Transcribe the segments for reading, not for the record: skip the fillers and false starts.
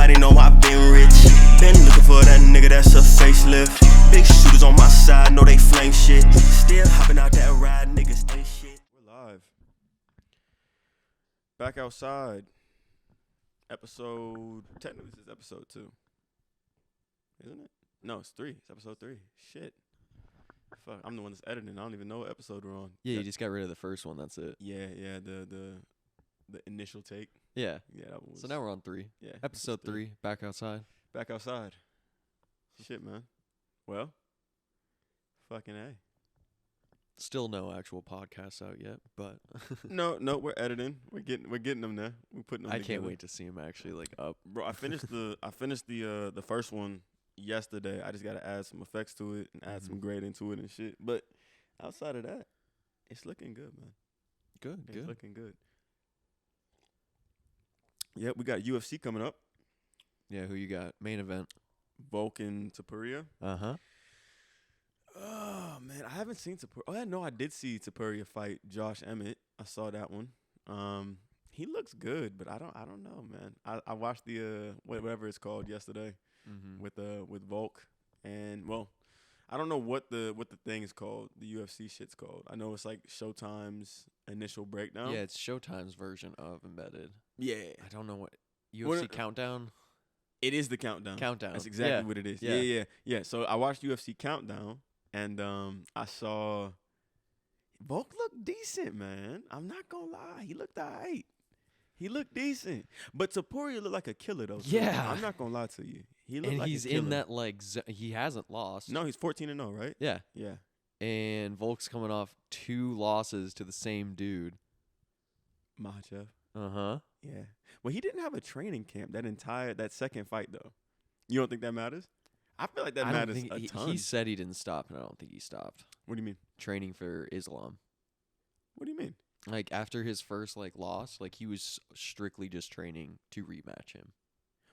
everybody know I've been rich. Been looking for that nigga that's a facelift. Big shooters on my side, know they flame shit. Still hopping out that ride, niggas ain't shit. We're live. Back outside. Episode, technically this is episode 2. Isn't it? No, it's 3. It's episode 3. Shit. Fuck, I'm the one that's editing. I don't even know what episode we're on. Yeah, you just got rid of the first one. That's it. Yeah, the initial take. Yeah. Yeah, that one was. So now we're on 3. Yeah. Episode 3, Back Outside. Back outside. Shit, man. Well, fucking A. Still no actual podcasts out yet, but No, we're editing. We're getting them there. We're putting them I together. can't wait to see them actually like up. Bro, I finished the first one yesterday. I just gotta add some effects to it and add some grading to it and shit. But outside of that, it's looking good, man. It's looking good. Yep, we got UFC coming up. Yeah, who you got? Main event. Vulcan Topuria. Uh-huh. Oh man, I haven't seen Topuria. Oh, no, I did see Topuria fight Josh Emmett. I saw that one. He looks good, but I don't know, man. I watched the whatever it's called yesterday with Volk, and well, I don't know what the thing is called. The UFC shit's called. I know it's like Showtime's initial breakdown. Yeah, it's Showtime's version of Embedded. Yeah. I don't know what UFC Countdown. It is the countdown. That's exactly what it is. Yeah. So I watched UFC Countdown, and I saw Volk look decent, man. I'm not gonna lie, he looked alright. He looked decent, but Topuria looked like a killer though. Yeah, I'm not gonna lie to you. He looked and like he's a killer. in that like he hasn't lost. No, he's 14-0, right? Yeah. Yeah. And Volk's coming off 2 losses to the same dude. Makhachev. Uh-huh. Yeah. Well, he didn't have a training camp that second fight though. You don't think that matters? I feel like that matters a ton. He said he didn't stop, and I don't think he stopped. What do you mean? Training for Islam. What do you mean? Like after his first loss, he was strictly just training to rematch him.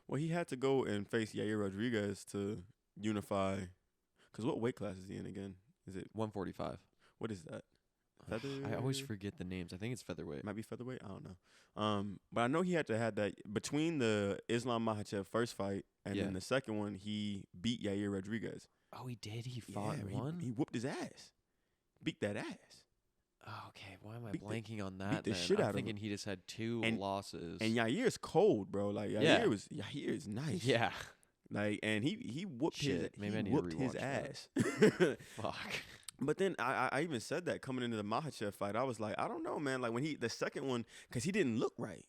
Well, he had to go and face Yair Rodriguez to unify. Because what weight class is he in again? Is it 145? What is that? Feather? I always forget the names. I think it's featherweight. Might be featherweight. I don't know. But I know he had to have that between the Islam Makhachev first fight and then the second one. He beat Yair Rodriguez. Oh, he did. He fought and won. He whooped his ass. Beat that ass. Oh, okay. Why am I blanking on that? Beat the then? shit out I'm of thinking him. he just had 2 losses. And Yair's cold, bro. Like Yair is nice. Yeah. Like, and he whooped his ass. Fuck. But then I even said that coming into the Makhachev fight, I was like, I don't know, man. Like when the second one, because he didn't look right.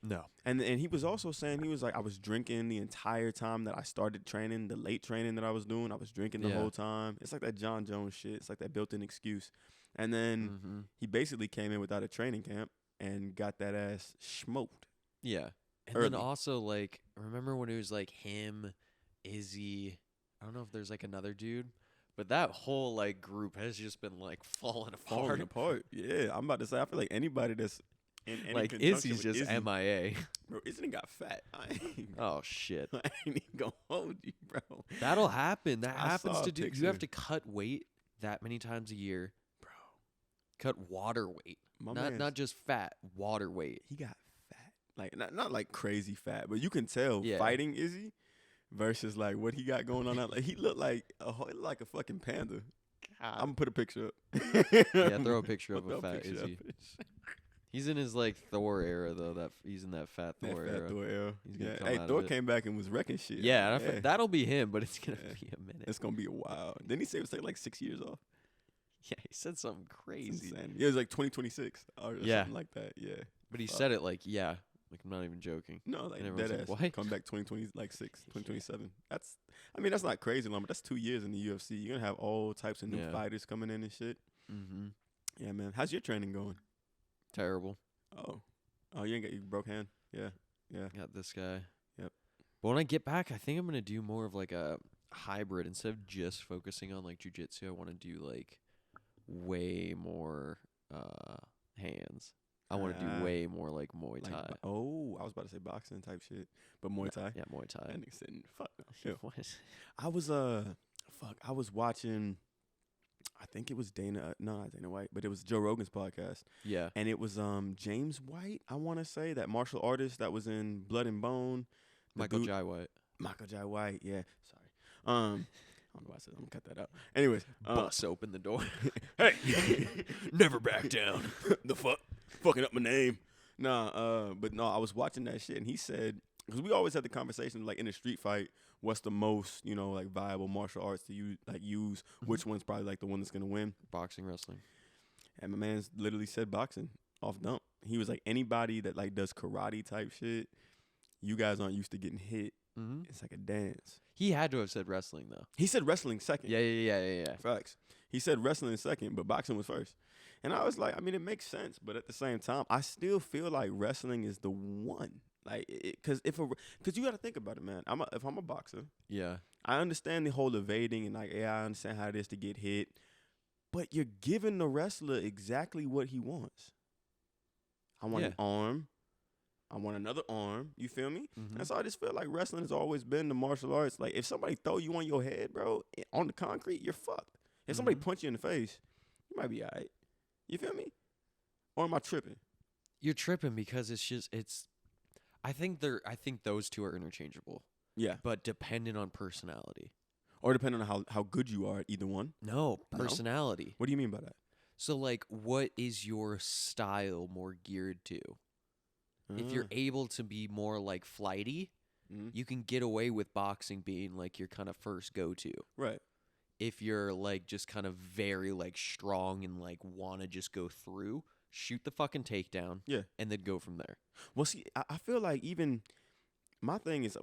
No. And he was also saying, he was like, I was drinking the entire time that I started training, the late training that I was doing. I was drinking the whole time. It's like that John Jones shit. It's like that built-in excuse. And then he basically came in without a training camp and got that ass smoked. Yeah. And then also, remember when it was him, Izzy, I don't know if there's another dude, but that whole group has just been falling apart. Yeah, I'm about to say, I feel like anybody that's in any Izzy's just Izzy, MIA. Bro, Izzy got fat. Oh shit. I ain't even gonna hold you, bro. That'll happen. That happens to picture. You have to cut weight that many times a year. Bro. Cut water weight. Not just fat, water weight. He got fat. Not like crazy fat, but you can tell fighting Izzy versus what he got going on. He looked like a fucking panda. God. I'm gonna put a picture up. Yeah, throw a picture of a fat Izzy. He's in his Thor era though. He's in that fat Thor era. He's gonna come out Thor of it. came back and was wrecking shit. Yeah, that'll be him, but it's gonna be a minute. It's gonna be a while. Didn't he say it was like 6 years off? Yeah, he said something crazy. It was 2026 or something like that. Yeah, but he said it I'm not even joking. No, dead ass. What? Come back 2026, 2027. That's not crazy long, but that's 2 years in the UFC. You're gonna have all types of new fighters coming in and shit. Mm-hmm. Yeah, man. How's your training going? Terrible. Oh, you broke hand. Yeah. Got this guy. Yep. But when I get back, I think I'm gonna do more of a hybrid instead of just focusing on jiu-jitsu. I want to do way more hands. I want to do way more Muay Thai. I was about to say boxing type shit, but Muay Thai. Yeah, Muay Thai. That nigga said, fuck no. What? I was watching. I think it was not Dana White, but it was Joe Rogan's podcast. Yeah. And it was James White, I want to say, that martial artist that was in Blood and Bone, Michael dude, Jai White. Michael Jai White. Yeah, sorry. I don't know why I said I'm gonna cut that out. Anyways, Bust open the door. hey, Never back down. the fuck, fucking up my name. Nah, but no, I was watching that shit, and he said, because we always had the conversation like in a street fight, what's the most like viable martial arts to use? Which one's probably like the one that's gonna win? Boxing, wrestling. And my man's literally said boxing off dump. He was like, anybody that like does karate type shit, you guys aren't used to getting hit. Mm-hmm. It's like a dance. He had to have said wrestling though. He said wrestling second. Yeah. Facts. He said wrestling second, but boxing was first. And I was like, I mean, it makes sense, but at the same time, I still feel like wrestling is the one. Like, because you got to think about it, man. If I'm a boxer, Yeah. I understand the whole evading and like, yeah, I understand how it is to get hit, but you're giving the wrestler exactly what he wants. I want an arm. I want another arm. You feel me? Mm-hmm. And so I just feel like wrestling has always been the martial arts. Like, if somebody throw you on your head, bro, on the concrete, you're fucked. If somebody punch you in the face, you might be all right. You feel me? Or am I tripping? You're tripping because I think those two are interchangeable, Yeah. but dependent on personality. Or depending on how good you are at either one. No, personality. What do you mean by that? So like, what is your style more geared to? If you're able to be more like flighty, you can get away with boxing being like your kind of first go-to. Right. If you're like just kind of very like strong and like want to just go through, shoot the fucking takedown. Yeah. And then go from there. Well, see, I feel like even my thing is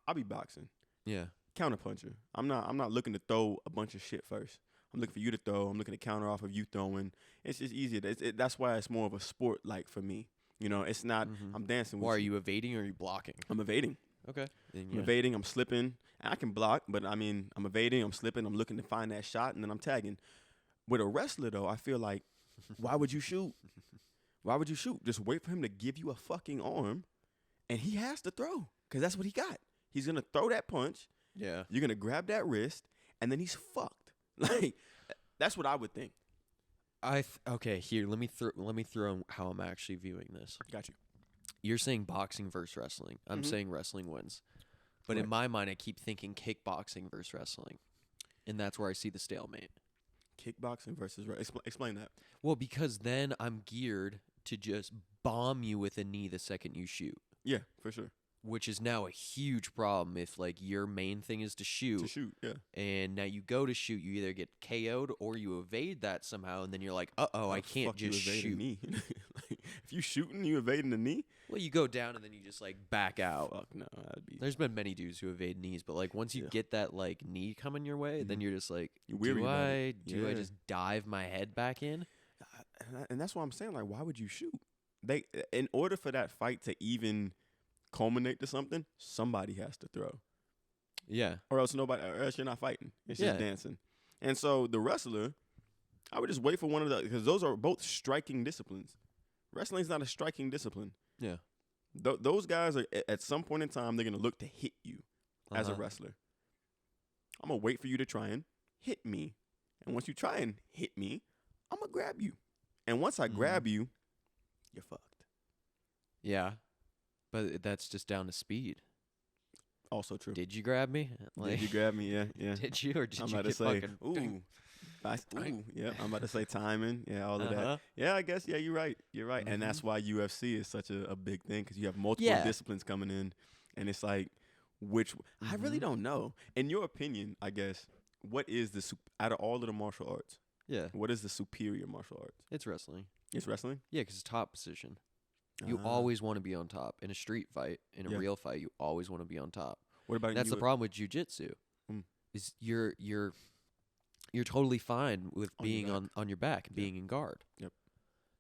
I'll be boxing. Yeah. Counterpuncher. I'm not looking to throw a bunch of shit first. I'm looking for you to throw. I'm looking to counter off of you throwing. It's just easier. That's why it's more of a sport like for me. You know, it's not I'm dancing with Or are you evading or are you blocking? I'm evading. Okay. I'm evading, I'm slipping. And I can block, but I mean, I'm evading, I'm slipping, I'm looking to find that shot, and then I'm tagging. With a wrestler, though, I feel like, why would you shoot? Why would you shoot? Just wait for him to give you a fucking arm, and he has to throw, because that's what he got. He's going to throw that punch. Yeah. You're going to grab that wrist, and then he's fucked. Like, that's what I would think. Okay, here, let me throw how I'm actually viewing this. Got you. You're saying boxing versus wrestling. I'm saying wrestling wins. But Right. in my mind, I keep thinking kickboxing versus wrestling. And that's where I see the stalemate. Kickboxing versus explain that. Well, because then I'm geared to just bomb you with a knee the second you shoot, Yeah, for sure. which is now a huge problem if like your main thing is to shoot. To shoot, yeah. And now you go to shoot, you either get KO'd or you evade that somehow, and then you're like, uh-oh, I can't Fuck, you just evading shoot. Knee. Like, if you shooting, you evading the knee? Well, you go down and then you just like back out. Fuck no, that'd be. There's been many dudes who evade knees, but like once you get that like knee coming your way, then you're just like, You're weary do about I it. do I Yeah. just dive my head back in? And that's what I'm saying. Like, why would you shoot? In order for that fight to even culminate to something, somebody has to throw, Yeah. or else you're not fighting. It's just Yeah. dancing. And so the wrestler, I would just wait for one of the, because those are both striking disciplines. Wrestling's not a striking discipline. Yeah. Those guys are at some point in time they're gonna look to hit you as a Uh-huh. wrestler. I'm gonna wait for you to try and hit me, and once you try and hit me, I'm gonna grab you. And once I grab you, you're fucked. Yeah. But that's just down to speed. Also true. Did you grab me? Did you grab me? Yeah, yeah. Did you or did I'm you about to get say, fucking ooh, yeah. I'm about to say timing, yeah, all of Uh-huh. that. Yeah, I guess, yeah, you're right, and that's why UFC is such a big thing because you have multiple Yeah. disciplines coming in, and it's like, I really don't know. In your opinion, I guess, what is out of all of the martial arts? Yeah. What is the superior martial arts? It's wrestling. It's wrestling. Yeah, because it's top position. You Ah. always want to be on top. In a street fight, in a Yeah. real fight, you always want to be on top. What about That's the problem with jiu-jitsu. Mm. Is you're totally fine with On your being back. on your back, being in guard. Yep.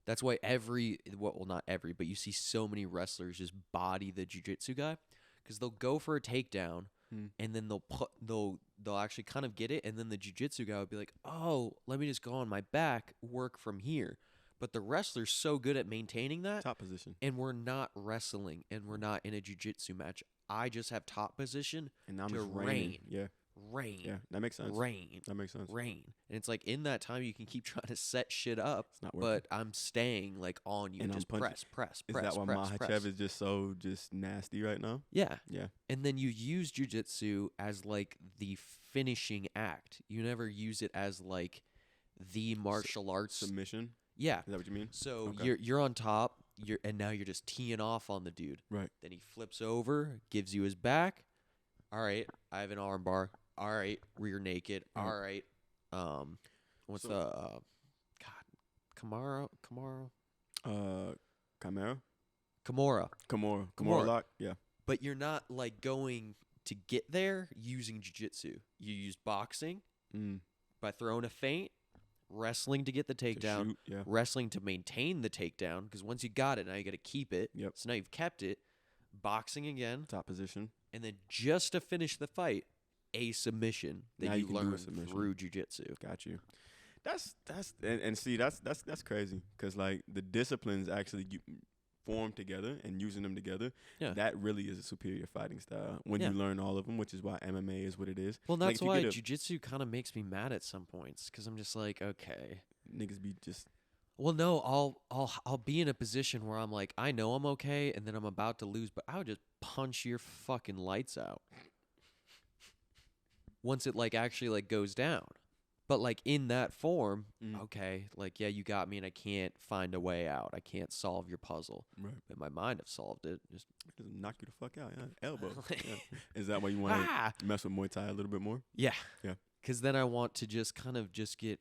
That's why not every, but you see so many wrestlers just body the jiu-jitsu guy because they'll go for a takedown and then they'll actually kind of get it, and then the jiu-jitsu guy will be like, "Oh, let me just go on my back, work from here." But the wrestler's so good at maintaining that, top position, and we're not wrestling, and we're not in a jiu-jitsu match. I just have top position and I'm to just reign. reigning. Yeah, rain. Yeah, that makes sense. Rain. That makes sense. Rain. And it's like in that time you can keep trying to set shit up, It's not working. but I'm staying like on you And I'm just punching. press. Is that why Makhachev is just so just nasty right now? Yeah. Yeah. And then you use jiu-jitsu as like the finishing act. You never use it as like the martial arts Submission. Yeah. Is that what you mean? So Okay. you're on top, and now you're just teeing off on the dude. Right. Then he flips over, gives you his back. All right, I have an arm bar. All right, rear naked. Right. All right. What's So- the Kamara? Chimera? Kimura. Kimura lock? Yeah. But you're not like going to get there using jiu-jitsu. You use boxing by throwing a feint, wrestling to get the To takedown, shoot, yeah. wrestling to maintain the takedown, because once you got it, now you got to keep it. Yep. So now you've kept it. Boxing again, Top position. and then just to finish the fight, a submission that Now you you can do a learned submission. through jiu-jitsu. Got you. That's and see that's crazy because like the disciplines actually form together and using them together. Yeah. That really is a superior fighting style when Yeah. you learn all of them, which is why MMA is what it is. Well, Like, that's if you why get a- jiu-jitsu kind of makes me mad at some points, because I'm just like, okay. Niggas be just Well, no, I'll be in a position where I'm like, I know I'm okay, and then I'm about to lose, but I would just punch your fucking lights out once it like actually like goes down. But like in that form, okay, like yeah, you got me, and I can't find a way out. I can't solve your puzzle. right. In my mind, I've solved it. Just Knock you the fuck out. Yeah. Elbow. Yeah. Is that why you want to mess with Muay Thai a little bit more? yeah, Yeah. Because then I want to just kind of just get,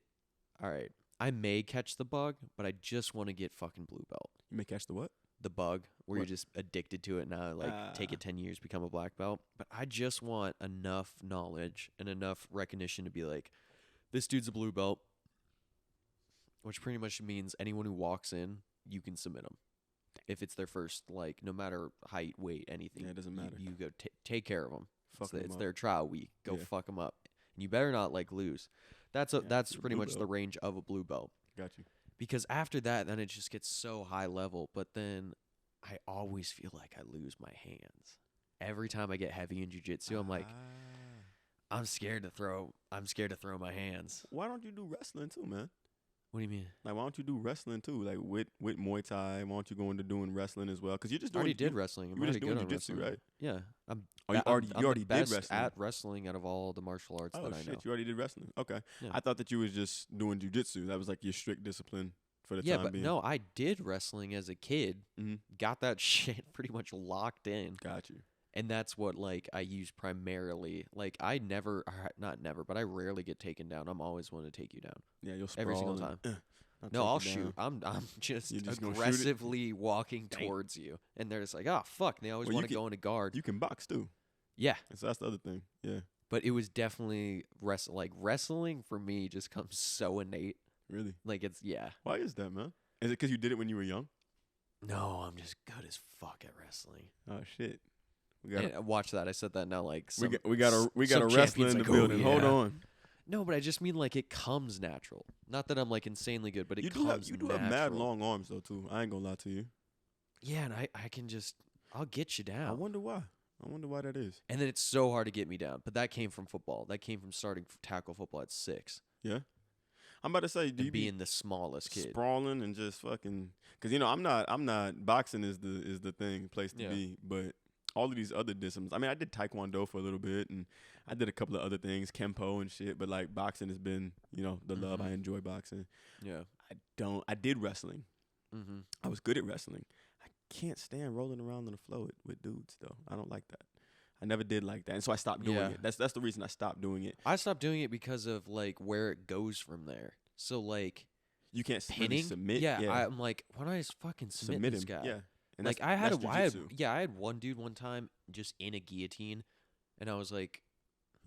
all right. I may catch the bug, but I just want to get fucking blue belt. You may catch the what? The bug where What? you're just addicted to it now, like take it 10 years, become a black belt. But I just want enough knowledge and enough recognition to be like, this dude's a blue belt, which pretty much means anyone who walks in, you can submit them. If it's their first, like, no matter height, weight, anything. Yeah, it doesn't matter. You go take care of them. Fuck 'em It's up. their trial week. Go Yeah. fuck them up. And you better not, like, lose. That's you're a pretty blue much the belt. range of a blue belt. Got you. Because after that, then it just gets so high level. But then I always feel like I lose my hands. Every time I get heavy in jiu-jitsu, I'm like, I'm scared to throw my hands. Why don't you do wrestling too, man? What do you mean? Like, why don't you do wrestling too? Like with Muay Thai, why don't you go into doing wrestling as well? Because you're just I doing. already did wrestling. I'm you were just already doing good on jiu-jitsu, wrestling. right? Yeah. I'm Oh, you already the did best wrestling. at wrestling out of all the martial arts Oh that I know. shit, you already did wrestling. Okay, Yeah. I thought that you was just doing jiu-jitsu. That was like your strict discipline for the Yeah, time but being. no, I did wrestling as a kid. Mhm. Got that shit pretty much locked in. Got you. And that's what like I use primarily. Like I never, not never, but I rarely get taken down. I'm always one to take you down. Yeah, you'll sprawl Every single and, time. I'll No, take I'll you shoot. down. I'm just, You're just gonna shoot it? aggressively walking Dang. towards you, and they're just like, oh fuck. And they always Well, you want to can- go into guard. You can box too, Yeah, and so that's the other thing. Yeah, but it was definitely wrestling for me just comes so innate. really. Like it's Why is that, man? Is it because you did it when you were young? No, I'm just good as fuck at wrestling. Oh shit. We got And watch that. I said that now. Like some, we got a some wrestler champion's in the like, "Oh, building. Hold yeah." on. No, but I just mean like it comes natural. Not that I'm like insanely good, but it You do comes have mad natural. long arms though too. I ain't gonna lie to you. Yeah, and I can just I'll get you down. I wonder why. I wonder why that is. And then it's so hard to get me down. But that came from football. That came from starting tackle football at 6. Yeah. I'm about to say, do And you be being the smallest kid. sprawling and just fucking? Because I'm not. Boxing is the thing, place to Yeah. be. But all of these other disciplines. I mean, I did taekwondo for a little bit, and I did a couple of other things, kempo and shit. But like boxing has been, the love. I enjoy boxing. Yeah. I did wrestling. Mm-hmm. I was good at wrestling. I can't stand rolling around on the floor with dudes though. I don't like that. I never did like that, and so I stopped doing Yeah. it. That's the reason I stopped doing it. I stopped doing it because of like where it goes from there. So like You can't really pinning. submit. Yeah, I'm like, why don't I just fucking submit this him. guy? Yeah, and Like that's- I had that's jujitsu. I had one dude one time just in a guillotine, and I was like,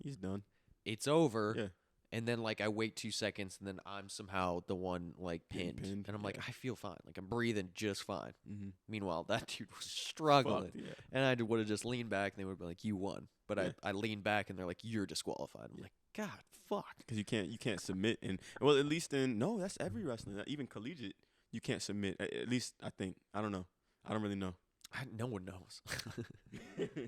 He's done. it's over. Yeah. And then like I wait 2 seconds, and then I'm somehow the one like Getting pinned, and I'm like, yeah. I feel fine. Like I'm breathing just fine. Mm-hmm. Meanwhile, that dude was struggling. Yeah. And I would have just leaned back, and they would have been like, "You won." But Yeah. I leaned back, and they're like, "You're disqualified." I'm like, "God, fuck." Because you can't submit, and well, at least that's every wrestling. Even collegiate, you can't submit. At least I think. I don't know. I don't really know. No one knows.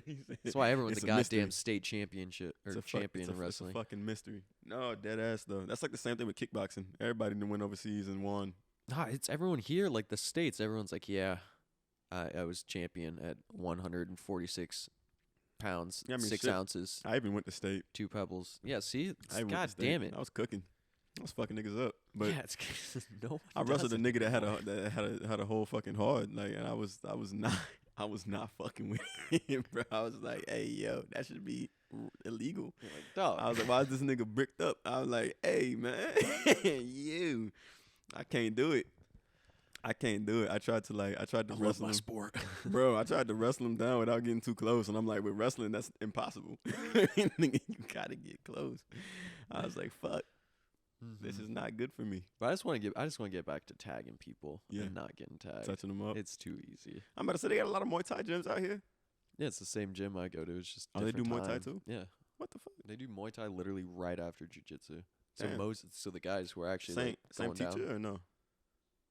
He said, That's why everyone's "It's a a mystery." goddamn state championship or champion in It's wrestling. a fucking mystery. No, dead ass though. That's like the same thing with kickboxing. Everybody done went overseas and won. Nah, it's everyone here, like the states. Everyone's like, yeah, I was champion at 146 pounds, Yeah, I mean, 6 shit. ounces, I even went to state. 2 pebbles. Yeah, see, I even went god to state. damn it. I was cooking. I was fucking niggas up. But yeah, it's no. I wrestled a nigga that had a whole fucking hard, like, and I was not fucking with him, bro. I was like, hey yo, that should be illegal. You're like, dog. I was like, why is this nigga bricked up? I was like, hey man, I can't do it. I tried to wrestle him. sport. Bro, I tried to wrestle him down without getting too close, and I'm like, with wrestling, that's impossible. Nigga, you gotta get close. I was like, fuck, this is not good for me. But I just want to get back to tagging people Yeah. and not getting tagged. Touching them up. It's too easy. I'm about to say they got a lot of Muay Thai gyms out here. Yeah, it's the same gym I go to. It's just Oh, they do different Muay Thai time. too? Yeah, What the fuck? they do Muay Thai literally right after jiu-jitsu. So Damn. so the guys who are actually Same like, same going teacher down. or no?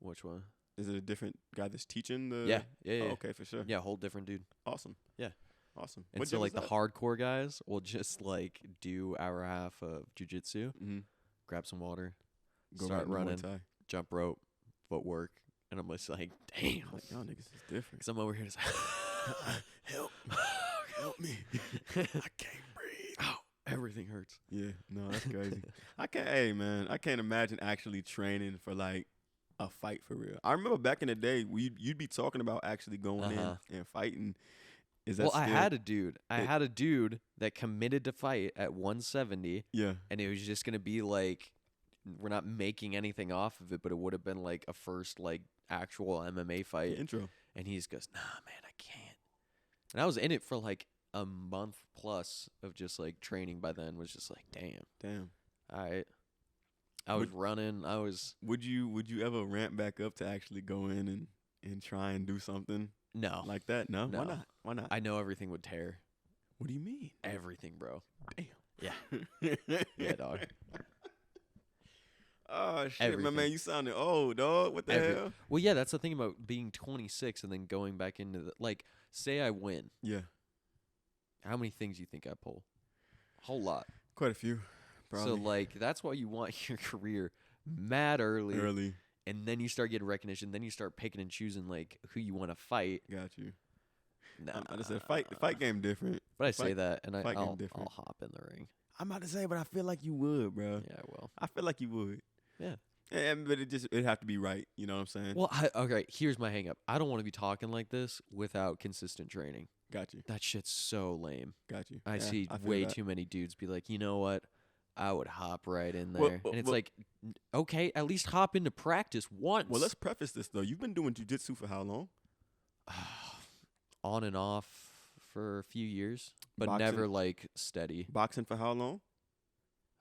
Which one? Is it a different guy that's teaching the? Yeah. Oh, okay, for sure. Yeah, whole different dude. Awesome. Yeah. Awesome. And What so gym like is the that? hardcore guys will just like do hour and a half of jujitsu, Mhm. grab some water, Go start right into Muay running, Thai. jump rope, footwork, and I'm just like, damn. Like, y'all niggas is different. Because I'm over here just Help me. I can't breathe. Ow, everything hurts. Yeah, no, that's crazy. Hey man, I can't imagine actually training for like a fight for real. I remember back in the day, you'd be talking about actually going Uh-huh. in and fighting. Is that Well, I still- had a dude. I it- had a dude that committed to fight at 170, Yeah, and it was just gonna be like, we're not making anything off of it, but it would have been like a first like actual MMA the fight. intro. And he just goes, nah, man, I can't. And I was in it for like a month plus of just like training by then. Was just like, Damn. all right. I was running. I was, Would you ever ramp back up to actually go in and try and do something no. like that? No? Why No. not? Why not? I know everything would tear. What do you mean? Everything, bro. Damn. Yeah. Yeah, dog. Oh shit, my Everything. man, you sounded old, dog. What the hell? Well, yeah, that's the thing about being 26 and then going back into the, like, say I win. Yeah, How many things you think I pull? A whole lot. quite a few. Probably. So, like, that's why you want your career mad early. And then you start getting recognition. Then you start picking and choosing, like, who you want to fight. Got you. Nah. I just said fight game different. But I say fight- that, and fight game I'll different. hop in the ring. I'm about to say, but I feel like you would, bro. Yeah, I will. I feel like you would. Yeah. But it'd have to be right. You know what I'm saying? Well, okay, here's my hang up. I don't want to be talking like this without consistent training. Got you. That shit's so lame. Got you. I Yeah, see feel way that. too many dudes be like, you know what? I would hop right in there. Well, and it's well- like, okay, at least hop into practice once. Well, let's preface this though. You've been doing jujitsu for how long? On and off for a few years, but Boxing? never like steady. Boxing for how long?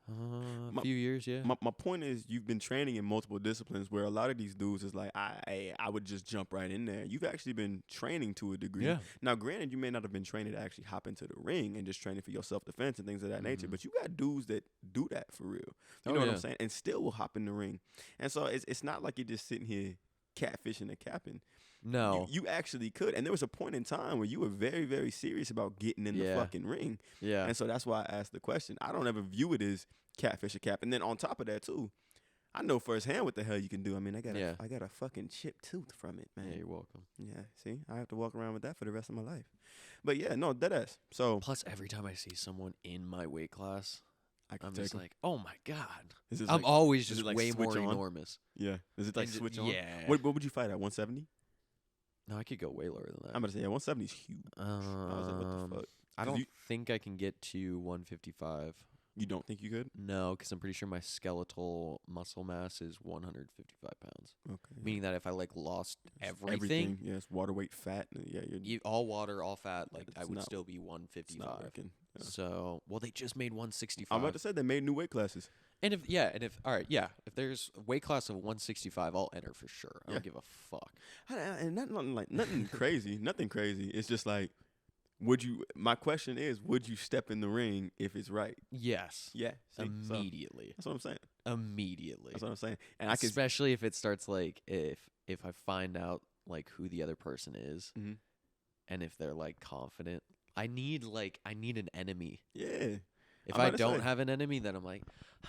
A My- few years, yeah. My point is, you've been training in multiple disciplines where a lot of these dudes is like, I would just jump right in there. You've actually been training to a degree. Yeah. Now, granted, you may not have been training to actually hop into the ring and just training for your self defense and things of that nature, Mhm. but you got dudes that do that for real. You Oh, know what yeah. I'm saying? And still will hop in the ring. And so it's not like you're just sitting here catfishing and capping. No. You actually could. And there was a point in time where you were very, very serious about getting in the Yeah. fucking ring. Yeah. And so that's why I asked the question. I don't ever view it as catfish or cap. And then on top of that too, I know firsthand what the hell you can do. I mean, I got Yeah. a fucking chipped tooth from it, man. Yeah, you're welcome. Yeah, see, I have to walk around with that for the rest of my life. But yeah, no, deadass. So Plus, every time I see someone in my weight class, I can I'm take just 'em. like, oh my God. Is this I'm like- always is just it like way switch more on? enormous. Yeah, is it like And ju- switch on? yeah. What would you fight at 170? No, I could go way lower than that. I'm gonna say yeah, 170 is huge. I was like, what the fuck? I 'Cause don't you- think I can get to 155. You don't think you could? No, because I'm pretty sure my skeletal muscle mass is 155 pounds. Okay. Meaning that if I like lost It's everything, yes, water weight, fat. Yeah, you're all water, all fat, like I It's would not- still be it's not 155. working. Yeah. So, well, they just made 165. I'm about to say they made new weight classes. and if if there's a weight class of 165, I'll enter for sure. I Yeah. don't give a fuck. And nothing like nothing crazy. Nothing crazy. It's just like, my question is, would you step in the ring if it's right? Yes, Yeah. See? So, immediately, that's what I'm saying. immediately. That's what I'm saying. And I can. Especially if it starts like if I find out like who the other person is, Mhm. and if they're like confident, I need an enemy. Yeah. If I'm I about to don't say. have an enemy, then I'm like,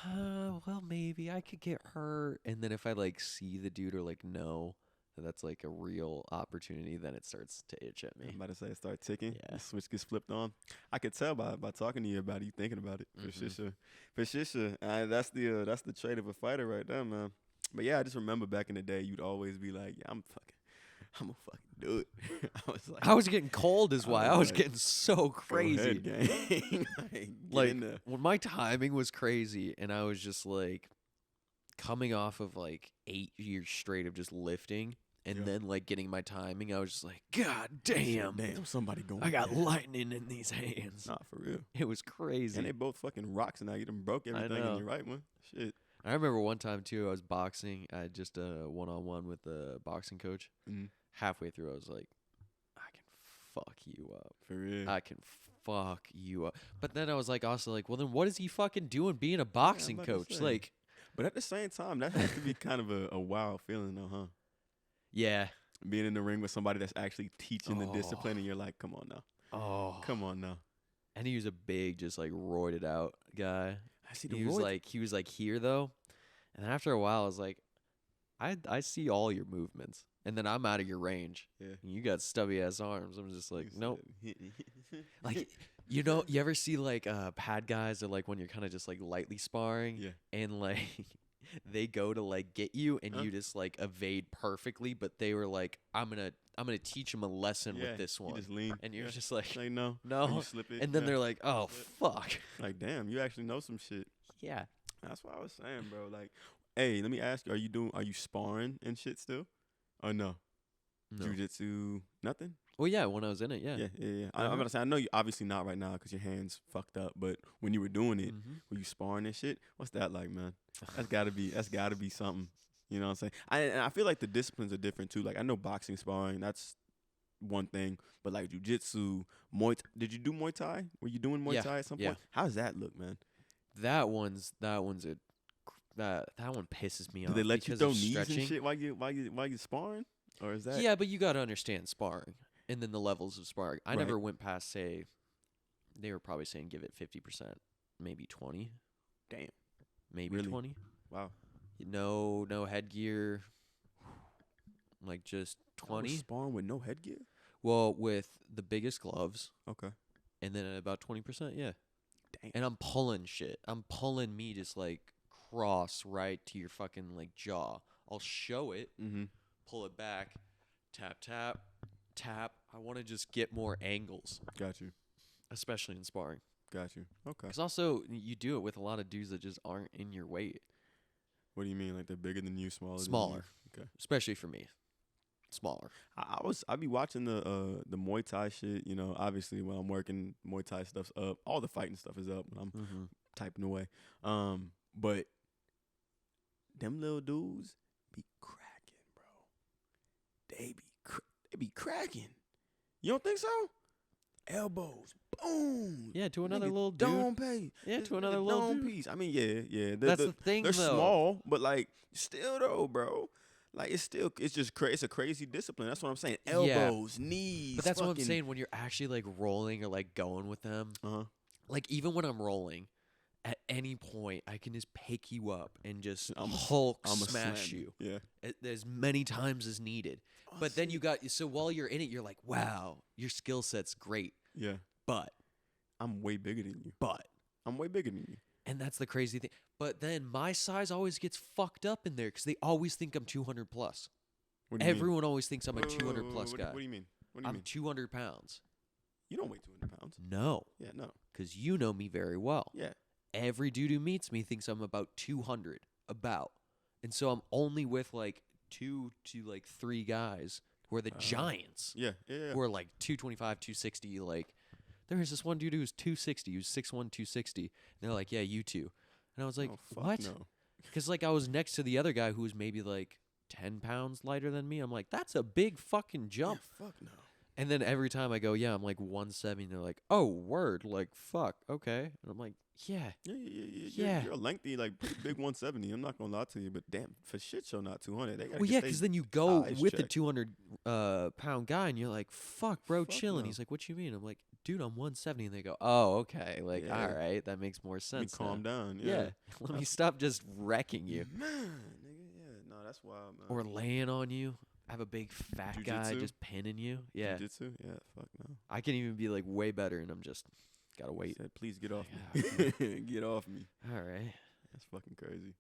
well, maybe I could get hurt. And then if I like see the dude or like know that that's like a real opportunity, then it starts to itch at I'm me. about to say start ticking. Yeah. The switch gets flipped on. I could tell by talking to you about it, you thinking about it. For Mhm. sure. For sure. That's the trait of a fighter right there, man. But yeah, I just remember back in the day, you'd always be like, yeah, I'm gonna fucking do it. I was like, I was getting cold, is why I was like, getting so go crazy. ahead, gang. like, get Like in there. when my timing was crazy, and I was just like coming off of like 8 years straight of just lifting, and Yeah. then like getting my timing, I was just like, God damn, Damn, somebody going. I got lightning in these hands. Nah, for real. It was crazy. And they both fucking rocks now. You done broke everything in know. your right one. Shit. I remember one time too, I was boxing. I had just a one-on-one with the boxing coach. Mhm. Halfway through, I was like, I can fuck you up. For real. I can fuck you up. But then I was like, also like, well, then what is he fucking doing being a boxing about to coach? say. Like, But at the same time, that has to be kind of a wild feeling, though, huh? yeah. Being in the ring with somebody that's actually teaching the discipline, and you're like, come on now. Oh. Come on now. And he was a big, just like roided out guy. I see He was like here though. And then after a while, I was like, I see all your movements. And then I'm out of your range. Yeah. And you got stubby ass arms. I'm just like, nope. Like, Like, you know, you ever see like pad guys that like when you're kind of just like lightly sparring yeah. and like they go to like get you and Huh? you just like evade perfectly, but they were like, I'm gonna teach him a lesson Yeah, with this one. You just lean. And you're yeah. just like, Like, no. no. Or you slip it. And then yeah. they're like, oh fuck. like, damn, you actually know some shit. Yeah. That's what I was saying, bro. Like, hey, let me ask you, are you sparring and shit still? Or no? No. Jiu-jitsu, nothing? Well, yeah, when I was in it, yeah. Yeah. Uh-huh. I'm gonna say, I know you obviously not right now because your hands fucked up, but when you were doing it, Mhm. were you sparring and shit? What's that like, man? That's gotta be something. You know what I'm saying? And I feel like the disciplines are different too. Like I know boxing sparring, that's one thing, but like jiu-jitsu, did you do Muay Thai? Were you doing Muay Yeah, Thai at some yeah. point? How does that look, man? That one pisses me off. Do they let you because throw of knees stretching. and shit while you sparring? Or is that Yeah, but you got to understand sparring and then the levels of sparring. I Right. never went past, say, they were probably saying give it 50%, maybe 20. Damn. Maybe Really? 20. Wow. No headgear. Like just I was 20. sparring with no headgear? Well, with the biggest gloves Okay. and then about 20%, yeah. Damn. And I'm pulling shit. I'm pulling me just like cross right to your fucking like jaw. I'll show it, Mm-hmm. pull it back, tap, tap, tap. I want to just get more angles, Got you. especially in sparring. Got you. Okay. Because also, you do it with a lot of dudes that just aren't in your weight. What do you mean? Like they're bigger than you, smaller? Smaller. Than you? Okay. Especially for me. Smaller. I'd be watching the Muay Thai shit. You know, obviously when I'm working, Muay Thai stuff's up. All the fighting stuff is up when I'm Mm-hmm. typing away. But them little dudes be cracking, bro. They be cracking. You don't think so? Elbows, boom. Yeah, to another Nigga, little dude. Don't pay. Yeah, This to another nigga little don't dude. piece. I mean, yeah. That's the thing, They're though. small, but like still though, bro. Like it's just it's a crazy discipline. That's what I'm saying. Yeah. Elbows, knees. But that's what I'm fucking- saying when you're actually like rolling or like going with them. Uh-huh. Like even when I'm rolling, at any point I can just pick you up and just I'ma smash slam you Yeah. as many times as needed. But then you got so while you're in it, you're like, wow, your skill set's great, Yeah. but I'm way bigger than you. I'm way bigger than you. and that's the crazy thing. But then my size always gets fucked up in there because they always think I'm 200 plus. What do you mean? Everyone always thinks I'm a Wait, wait, 200 wait, plus what, guy. What do you mean? What do you I'm mean? 200 pounds. You don't weigh 200 pounds. No, Yeah, no. because you know me very well. Yeah. Every dude who meets me thinks I'm about 200, and so I'm only with like 2 to like 3 guys who are the giants, Yeah. who are like 225, 260. Like there was this one dude who was 260, who's 6'1", 260. And they're like, yeah, you too. And I was like, Oh, fuck what? No. Because like I was next to the other guy who was maybe like 10 pounds lighter than me. I'm like, that's a big fucking jump. Yeah, fuck no. And then every time I go, yeah, I'm like 170, and they're like, oh, word, like, fuck, okay. And I'm like, yeah. Yeah. You're a lengthy, like, pretty big 170. I'm not gonna lie to you, but damn, for shit show, not 200. They gotta Well, get yeah, they because then you go size with the checked. 200 pound guy, and you're like, fuck, bro, Fuck chilling. no. He's like, what you mean? I'm like, dude, I'm 170. And they go, oh, okay. Like, Yeah. all right, that makes more Let me sense. calm down. Yeah. Yeah. Let me That's- stop just wrecking you Man, nigga, yeah. No, that's wild, man. or laying on you. Have a big fat guy Jujitsu? just pinning you. Yeah. Jiu-jitsu? Yeah, fuck no. I can even be like way better, and I'm just gotta wait. Said, please get off Yeah, me. Get off me. All right. That's fucking crazy.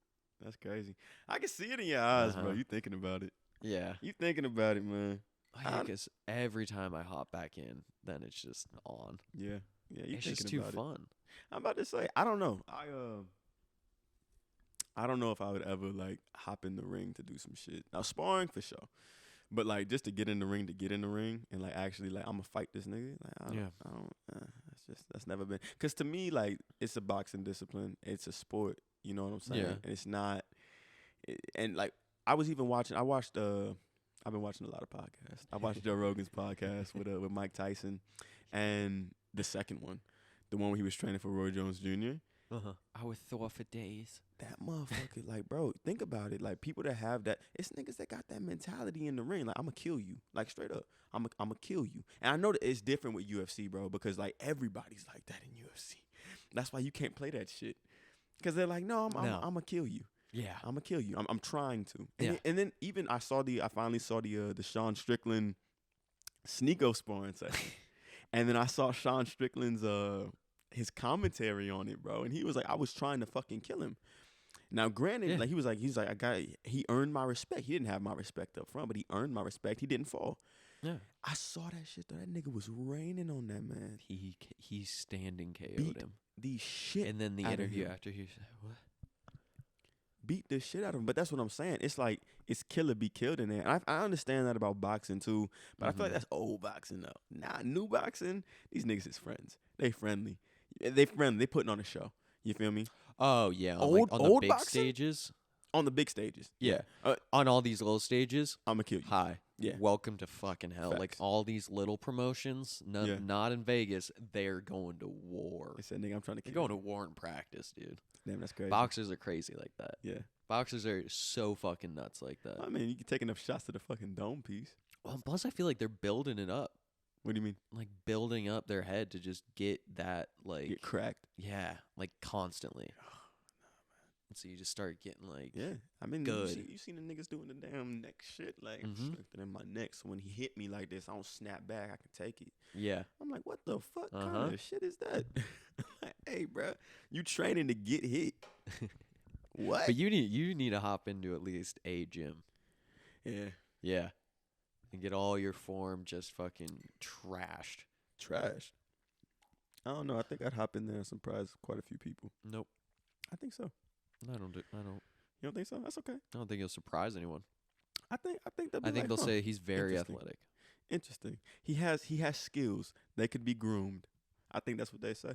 That's crazy. I can see it in your eyes, bro. Uh-huh. You thinking about it. Yeah. You thinking about it, man. Oh, yeah, because every time I hop back in, then it's just on. Yeah. Yeah, you It's thinking just too about it. fun. I'm about to say, I don't know. I don't know if I would ever like hop in the ring to do some shit. Now sparring for sure. But like just to get in the ring and like actually like I'm gonna fight this nigga. Like I don't that's never been, cause to me like it's a boxing discipline. It's a sport. You know what I'm saying? Yeah. And it's not. And like I was even watching. I've been watching a lot of podcasts. I watched Joe Rogan's podcast with Mike Tyson, and the second one, the one where he was training for Roy Jones Jr. I would thaw for days. That motherfucker, like, bro, think about it. Like, people that have that, it's niggas that got that mentality in the ring. Like, I'm going to kill you. Like, straight up, I'm going to kill you. And I know that it's different with UFC, bro, because, like, everybody's like that in UFC. That's why you can't play that shit. Because they're like, no, I'm going to kill you. Yeah. I'm going to kill you. I'm trying to. And, Yeah. and then even I finally saw the Sean Strickland Sneeko sparring session. And then I saw Sean Strickland's, his commentary on it, bro. And he was like, I was trying to fucking kill him. Now, granted, like he earned my respect. He didn't have my respect up front, but he earned my respect. He didn't fall. Yeah. I saw that shit though. That nigga was raining on that man. He standing KO'd Beat him. the shit. And then the out of interview him. after he said, what? Beat the shit out of him. But that's what I'm saying. It's like it's kill or be killed in there. And I understand that about boxing too. But I feel like that's old boxing though. Nah, new boxing. These niggas is friends. They friendly. They friendly. They putting on a show. You feel me? Oh, yeah. On, Old- on old the big boxing? stages. On the big stages. Yeah. On all these little stages. I'm gonna kill you. Hi. Yeah. Welcome to fucking hell. Like Facts. all these little promotions, Yeah. not in Vegas, they're going to war. They said, nigga, I'm trying to They're kill going you. to war in practice, dude. Damn, that's crazy. Boxers are crazy like that. Yeah. Boxers are so fucking nuts like that. I mean, you can take enough shots to the fucking dome piece. Well, plus I feel like they're building it up. What do you mean? Like building up their head to just get that like Get cracked. yeah, like constantly. And so you just start getting like Yeah. I mean, Good. You seen the niggas doing the damn neck shit? Like, Mhm. strengthening my neck. So when he hit me like this, I don't snap back. I can take it. yeah. I'm like, what the fuck Uh-huh. kind of shit is that? Like, hey, bro, you training to get hit. What? But you need to hop into at least a gym. yeah. Yeah. And get all your form just fucking trashed. Trash. I don't know. I think I'd hop in there and surprise quite a few people. Nope. I think so. I don't. You don't think so? That's okay. I don't think he'll surprise anyone. I think that'd be I think like, they'll huh, say he's very interesting. athletic. Interesting. He has skills. They could be groomed. I think that's what they say.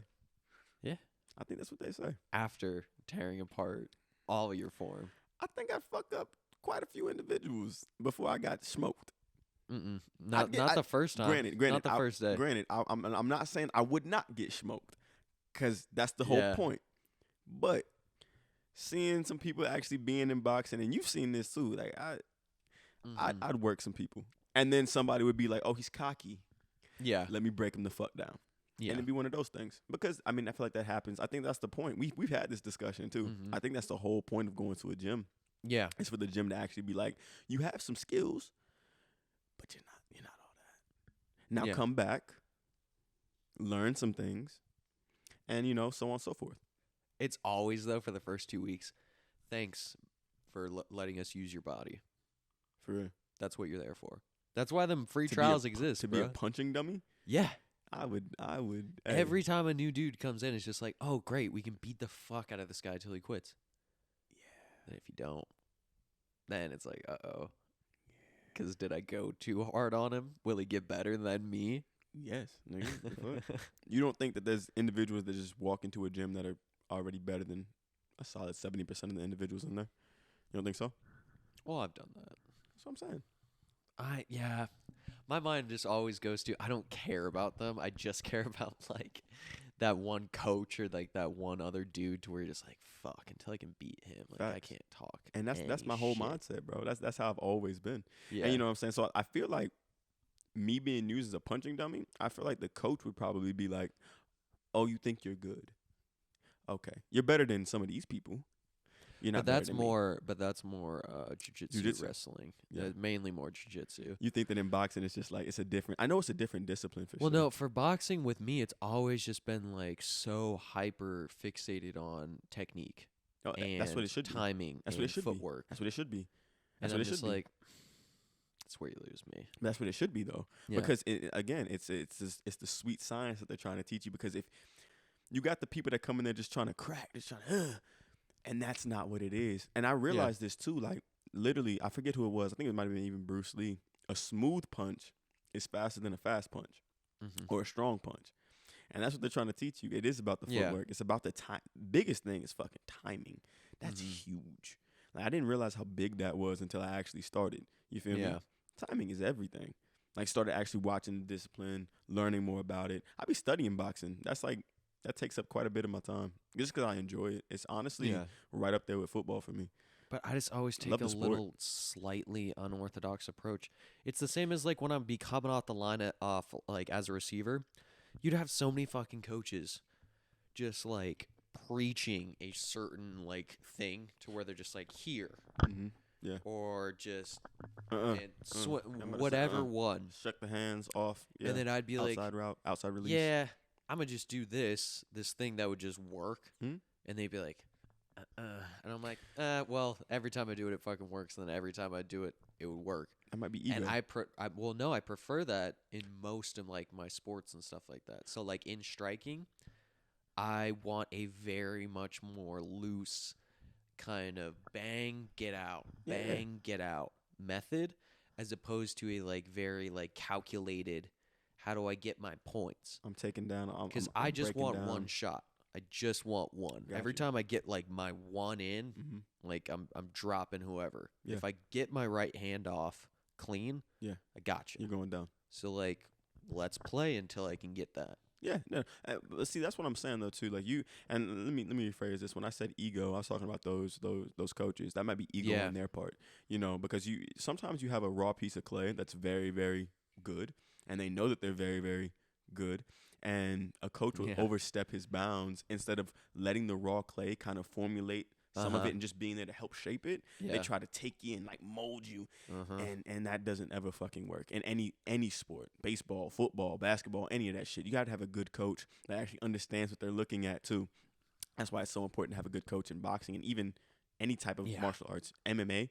Yeah. I think that's what they say. After tearing apart all of your form. I think I fucked up quite a few individuals before I got smoked. Mm-mm. Not I- the first time. Granted, not the first day. Granted, I'm not saying I would not get smoked, because that's the whole Yeah. point. But seeing some people actually being in boxing, and you've seen this too, like Mhm. I'd work some people, and then somebody would be like, "Oh, he's cocky. Yeah. Let me break him the fuck down." Yeah. And it'd be one of those things. Because I mean, I feel like that happens. I think that's the point. We've had this discussion too. Mhm. I think that's the whole point of going to a gym. Yeah. It's for the gym to actually be like, you have some skills, but you're not all that. Now Yeah. come back, learn some things, and so on and so forth. It's always though for the first 2 weeks. Thanks for letting us use your body. For real. That's what you're there for. That's why them free To be trials a- exist, to bro. be a punching dummy. Yeah. I would. Hey, Every time a new dude comes in, it's just like, oh, great, we can beat the fuck out of this guy till he quits. Yeah. And if you don't, then it's like, uh-oh. Because did I go too hard on him? Will he get better than me? yes, nigga. the fuck? You don't think that there's individuals that just walk into a gym that are already better than a solid 70% of the individuals in there? You don't think so? Well, I've done that. That's what I'm saying. Yeah. My mind just always goes to I don't care about them. I just care about like that one coach or like that one other dude to where you're just like, fuck, until I can beat him, like I Facts. can't talk. And that's any my whole shit. mindset, bro. That's how I've always been. Yeah. And you know what I'm saying? So I feel like me being used as a punching dummy, I feel like the coach would probably be like, "Oh, you think you're good? Okay, you're better than some of these people. You're not But better that's than me." more. But that's more jiu-jitsu, Jiu-jitsu. wrestling. Yeah. Mainly more jiu-jitsu. You think that in boxing it's just like it's a different. I know it's a different discipline for Well, sure. no, for boxing with me, it's always just been like so hyper fixated on technique Oh, and that's what it should be. timing That's and what it should footwork. be. That's what it should be. And That's I'm what it just should be. like, that's where you lose me. That's what it should be though, Yeah. because again, it's the sweet science that they're trying to teach you. Because if you got the people that come in there just trying to crack, just trying to, and that's not what it is. And I realized this too. Like literally, I forget who it was. I think it might have been even Bruce Lee. A smooth punch is faster than a fast punch or a strong punch, and that's what they're trying to teach you. It is about the Yeah. footwork. It's about the time. Biggest thing is fucking timing. That's huge. Like I didn't realize how big that was until I actually started. You feel me? Yeah. Timing is everything. Like started actually watching the discipline, learning more about it. I be studying boxing. That takes up quite a bit of my time just because I enjoy it. It's honestly Yeah. right up there with football for me. But I just always take Love a the sport. little slightly unorthodox approach. It's the same as like when I'm be coming off the line off like as a receiver, you'd have so many fucking coaches just like preaching a certain like thing to where they're just like here Mm-hmm. Yeah. or just Uh-uh. and I'm about to say, whatever one. Shut the hands off. Yeah. And then I'd be like, outside route, outside release. yeah, I'm gonna just do this thing that would just work. Hmm? And they'd be like, and I'm like, well, every time I do it, it fucking works. And then every time I do it, it would work. That might be ego. And I prefer that in most of like my sports and stuff like that. So like in striking, I want a very much more loose kind of bang, get out, Yeah. bang, get out method, as opposed to a like very like calculated, how do I get my points? I'm taking down. Because I'm I just breaking want down. one shot. I just want one. Got Every you. time I get like my one in, Mhm. like I'm dropping whoever. Yeah. If I get my right hand off clean, Yeah. I got you. You're going down. So like, let's play until I can get that. Yeah, no. But see, that's what I'm saying though too. Like you, and let me rephrase this. When I said ego, I was talking about those coaches. That might be ego Yeah. on their part, because sometimes you have a raw piece of clay that's very very good, and they know that they're very very good, and a coach will Yeah. overstep his bounds instead of letting the raw clay kind of formulate some of Uh-huh. it and just being there to help shape it. They Yeah. try to take you and like mold you, Uh-huh. and that doesn't ever fucking work in any sport, baseball, football, basketball, any of that shit. You gotta have a good coach that actually understands what they're looking at too. That's why it's so important to have a good coach in boxing and even any type of Yeah. martial arts. MMA,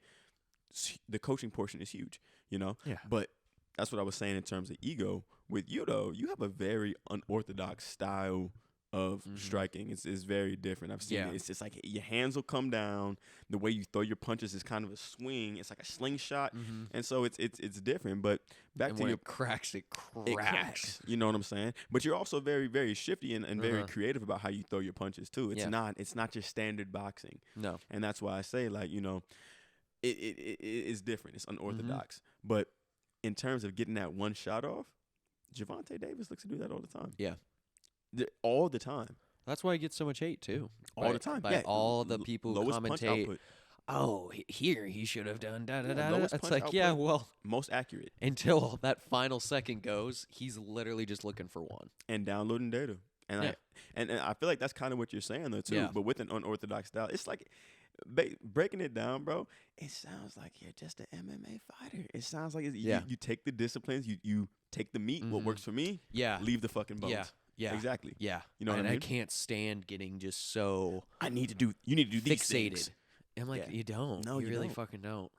the coaching portion is huge, Yeah. But that's what I was saying in terms of ego. With you though, you have a very unorthodox style of striking. It's very different. I've seen Yeah. it. It's just like your hands will come down. The way you throw your punches is kind of a swing. It's like a slingshot, and so it's different. But back And to when your it cracks, it cracks. it cracks. You know what I'm saying? But you're also very very shifty and very Uh-huh. creative about how you throw your punches too. It's Yeah. not just standard boxing, No. and that's why I say like it is different. It's unorthodox, Mm-hmm. but in terms of getting that one shot off, Javante Davis looks to do that all the time. Yeah. All the time. That's why I get so much hate too. All By- the time. By Yeah, all the people who lowest punch commentate. output. Oh, here he should have done da da da. lowest It's punch like, yeah, output. well, Most accurate until that final second goes, he's literally just looking for one. and downloading data. And Yeah. and I feel like that's kind of what you're saying though too. Yeah. But with an unorthodox style, it's like breaking it down, bro. It sounds like you're just an MMA fighter. It sounds like Yeah. you take the disciplines, you take the meat. What Mhm. works for me, Yeah. leave the fucking bones. Yeah. Yeah. Exactly. Yeah. You know what and I mean? can't stand getting just so You need to do these fixated. things. I'm like, Yeah. you don't. No, you you really don't. fucking don't.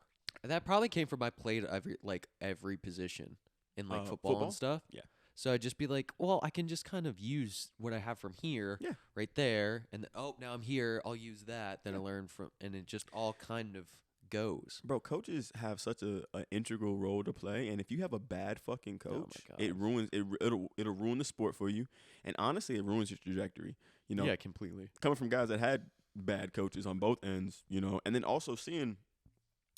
That probably came from I played every position in like football football? and stuff. Yeah. So I'd just be like, well, I can just kind of use what I have from here, Yeah. right there, and then, now I'm here. I'll use that. Then I Yeah. learn from, and it just all kind of goes. Bro, coaches have such a integral role to play, and if you have a bad fucking Oh my coach, God. it ruins it'll ruin the sport for you, and honestly, it ruins your trajectory. Yeah, completely. Coming from guys that had bad coaches on both ends, and then also seeing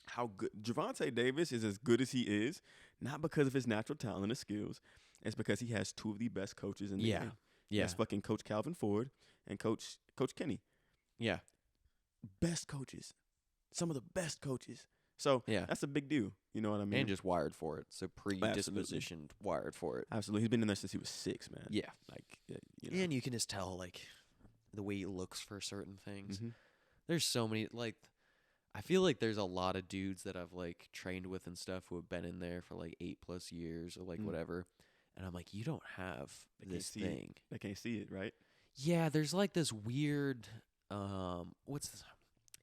how good Javonte Davis is as good as he is, not because of his natural talent and skills. It's because he has two of the best coaches in the game. Yeah. That's fucking Coach Calvin Ford and Coach Kenny. Yeah. Best coaches. Some of the best coaches. So Yeah. that's a big deal. You know what I mean? And just wired for it. So predispositioned, wired for it. Absolutely. He's been in there since he was 6, man. Yeah. Like, you know. And you can just tell, like, the way he looks for certain things. Mhm. There's so many, like, I feel like there's a lot of dudes that I've, like, trained with and stuff who have been in there for, like, 8+ years or, like, whatever. And I'm like, you don't have this thing. They can't see it, right? Yeah, there's, like, this weird, what's this?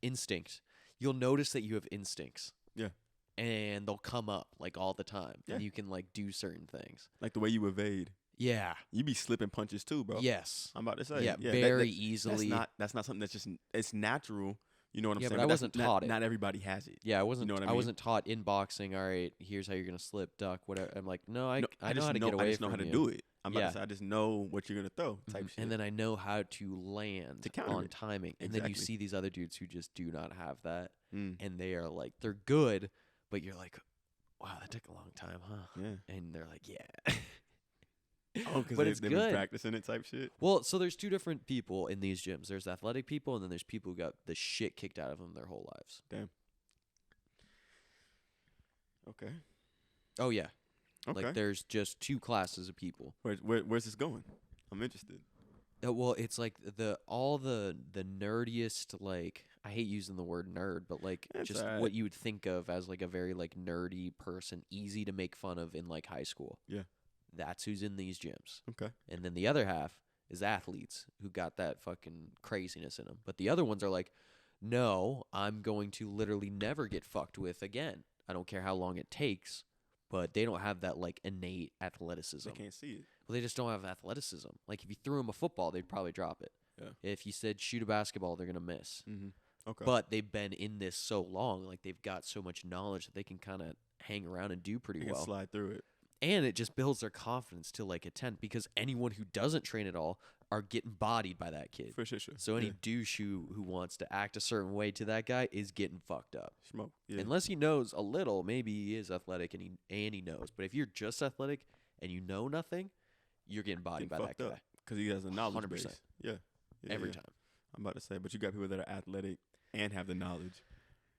Instinct. You'll notice that you have instincts. Yeah. And they'll come up, like, all the time. Yeah. And you can, like, do certain things. Like the way you evade. Yeah. You be slipping punches too, bro. Yes. I'm about to say. Yeah, that- very that- easily. That's not something that's just, it's natural. You know what I'm Yeah, saying? but I wasn't taught it. Not everybody has it. Yeah, I wasn't. know what I I mean? wasn't taught in boxing. All right, here's how you're gonna slip, duck, whatever. I'm like, no, I know just how to get away I just know from how to you. do it. I'm about Yeah. to say, I just know what you're gonna throw, type shit. And then I know how to land To counter on it. timing. And then you Exactly. see these other dudes who just do not have that, Mm. and they are like, they're good, but you're like, wow, that took a long time, huh? Yeah. And they're like, yeah. Oh, because But it's they've been good. practicing it, type shit. Well, so there's two different people in these gyms. There's athletic people, and then there's people who got the shit kicked out of them their whole lives. Damn. Okay. Oh yeah. Okay. Like there's just two classes of people. Where's this going? I'm interested. Well, it's like all the nerdiest, like, I hate using the word nerd, but like That's just alright. what you would think of as like a very like nerdy person, easy to make fun of in like high school. Yeah. That's who's in these gyms. Okay. And then the other half is athletes who got that fucking craziness in them. But the other ones are like, no, I'm going to literally never get fucked with again. I don't care how long it takes, but they don't have that like innate athleticism. They can't see it. Well, they just don't have athleticism. Like if you threw them a football, they'd probably drop it. Yeah. If you said shoot a basketball, they're gonna miss. Mm-hmm. Okay. But they've been in this so long, like they've got so much knowledge that they can kind of hang around and do pretty you can well. slide through it. And it just builds their confidence to like a 10 because anyone who doesn't train at all are getting bodied by that kid. For sure. So any Yeah. douche who wants to act a certain way to that guy is getting fucked up. Smoke. Yeah. Unless he knows a little, maybe he is athletic and he knows. But if you're just athletic and you know nothing, you're getting bodied by that guy. Because he has a knowledge 100%. base. Yeah. Yeah, Every yeah. time. I'm about to say, but you got people that are athletic and have the knowledge.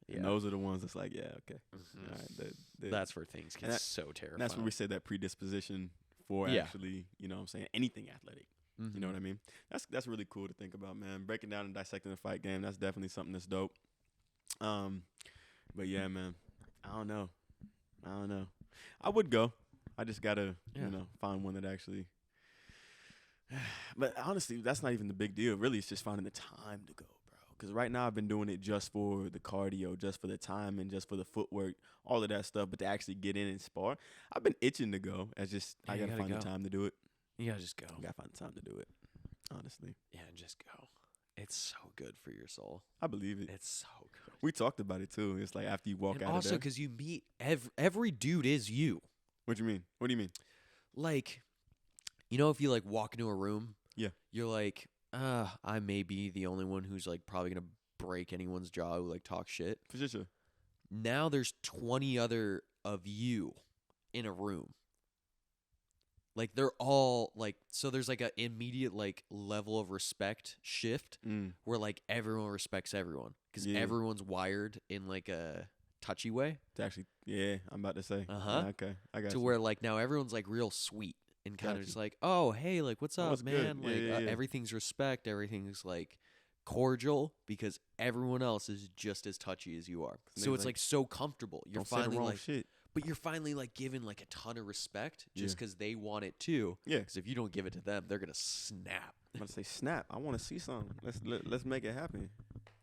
Yeah. And those are the ones that's like, yeah, okay. Mhm. All right. That's where things get and that- so terrifying. And that's where we say that predisposition for Yeah. actually, you know what I'm saying, anything athletic. You know what I mean? That's really cool to think about, man. Breaking down and dissecting the fight game, that's definitely something that's dope. But yeah, man, I don't know. I would go. I just gotta, Yeah. find one that actually. But honestly, that's not even the big deal. Really, it's just finding the time to go, bro. Because right now I've been doing it just for the cardio, just for the time, and just for the footwork, all of that stuff. But to actually get in and spar, I've been itching to go. I Yeah, you gotta gotta find go. the time to do it. You gotta just go. I gotta find the time to do it. Honestly, Yeah, just go. It's so good for your soul. I believe it. It's so good. We talked about it too. It's like after you walk And out also of there. because you meet every dude is you. What you mean? What do you mean? Like, if you like walk into a room, Yeah. you're like, I may be the only one who's like probably gonna break anyone's jaw who like talk shit. For sure. Now there's 20 other of you in a room. Like they're all like, so there's like an immediate like level of respect shift where like everyone respects everyone because Yeah. everyone's wired in like a touchy way To actually, yeah, I'm about to say. Uh-huh. Yeah, okay, I got to you. where like now everyone's like real sweet and kind Got of just you. like, oh, hey, like what's Oh, up, what's good? man? Yeah, Like yeah, yeah. everything's respect, everything's like cordial because everyone else is just as touchy as you are. And So they, it's like, like so comfortable. You're Don't say the finally wrong like, shit. but you're finally like given like a ton of respect just Yeah. because they want it too. Yeah. Because if you don't give it to them, they're gonna snap. I'm about to say, snap. I want to see something. Let's make it happen.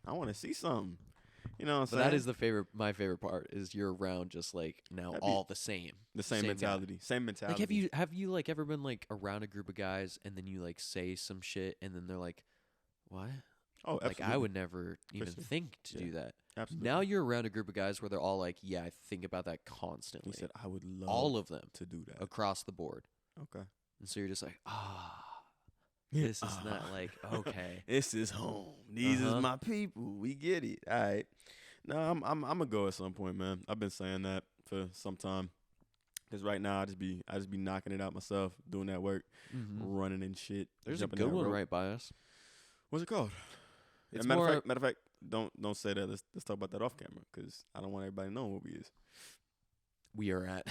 I want to see something. You know what I'm So saying? that is my favorite part is you're around just like now That'd be all the same. the same guy. mentality. Same mentality. Like have you like ever been like around a group of guys and then you like say some shit and then they're like, what? Oh, absolutely. Like I would never even sure. think to Yeah. do that. Absolutely. Now you're around a group of guys where they're all like, yeah, I think about that constantly. He said, I would love all of them to do that. across the board. Okay. And so you're just like, this is not like, okay. This is home. These is Uh-huh. my people. We get it. All right. No, I'm gonna go at some point, man. I've been saying that for some time. Cause right now I just be knocking it out myself, doing that work, running and shit. There's a jumping good that one rope. right by us. What's it called? It's matter more. of fact, don't say that. Let's talk about that off camera, cause I don't want everybody knowing what we is. We are at.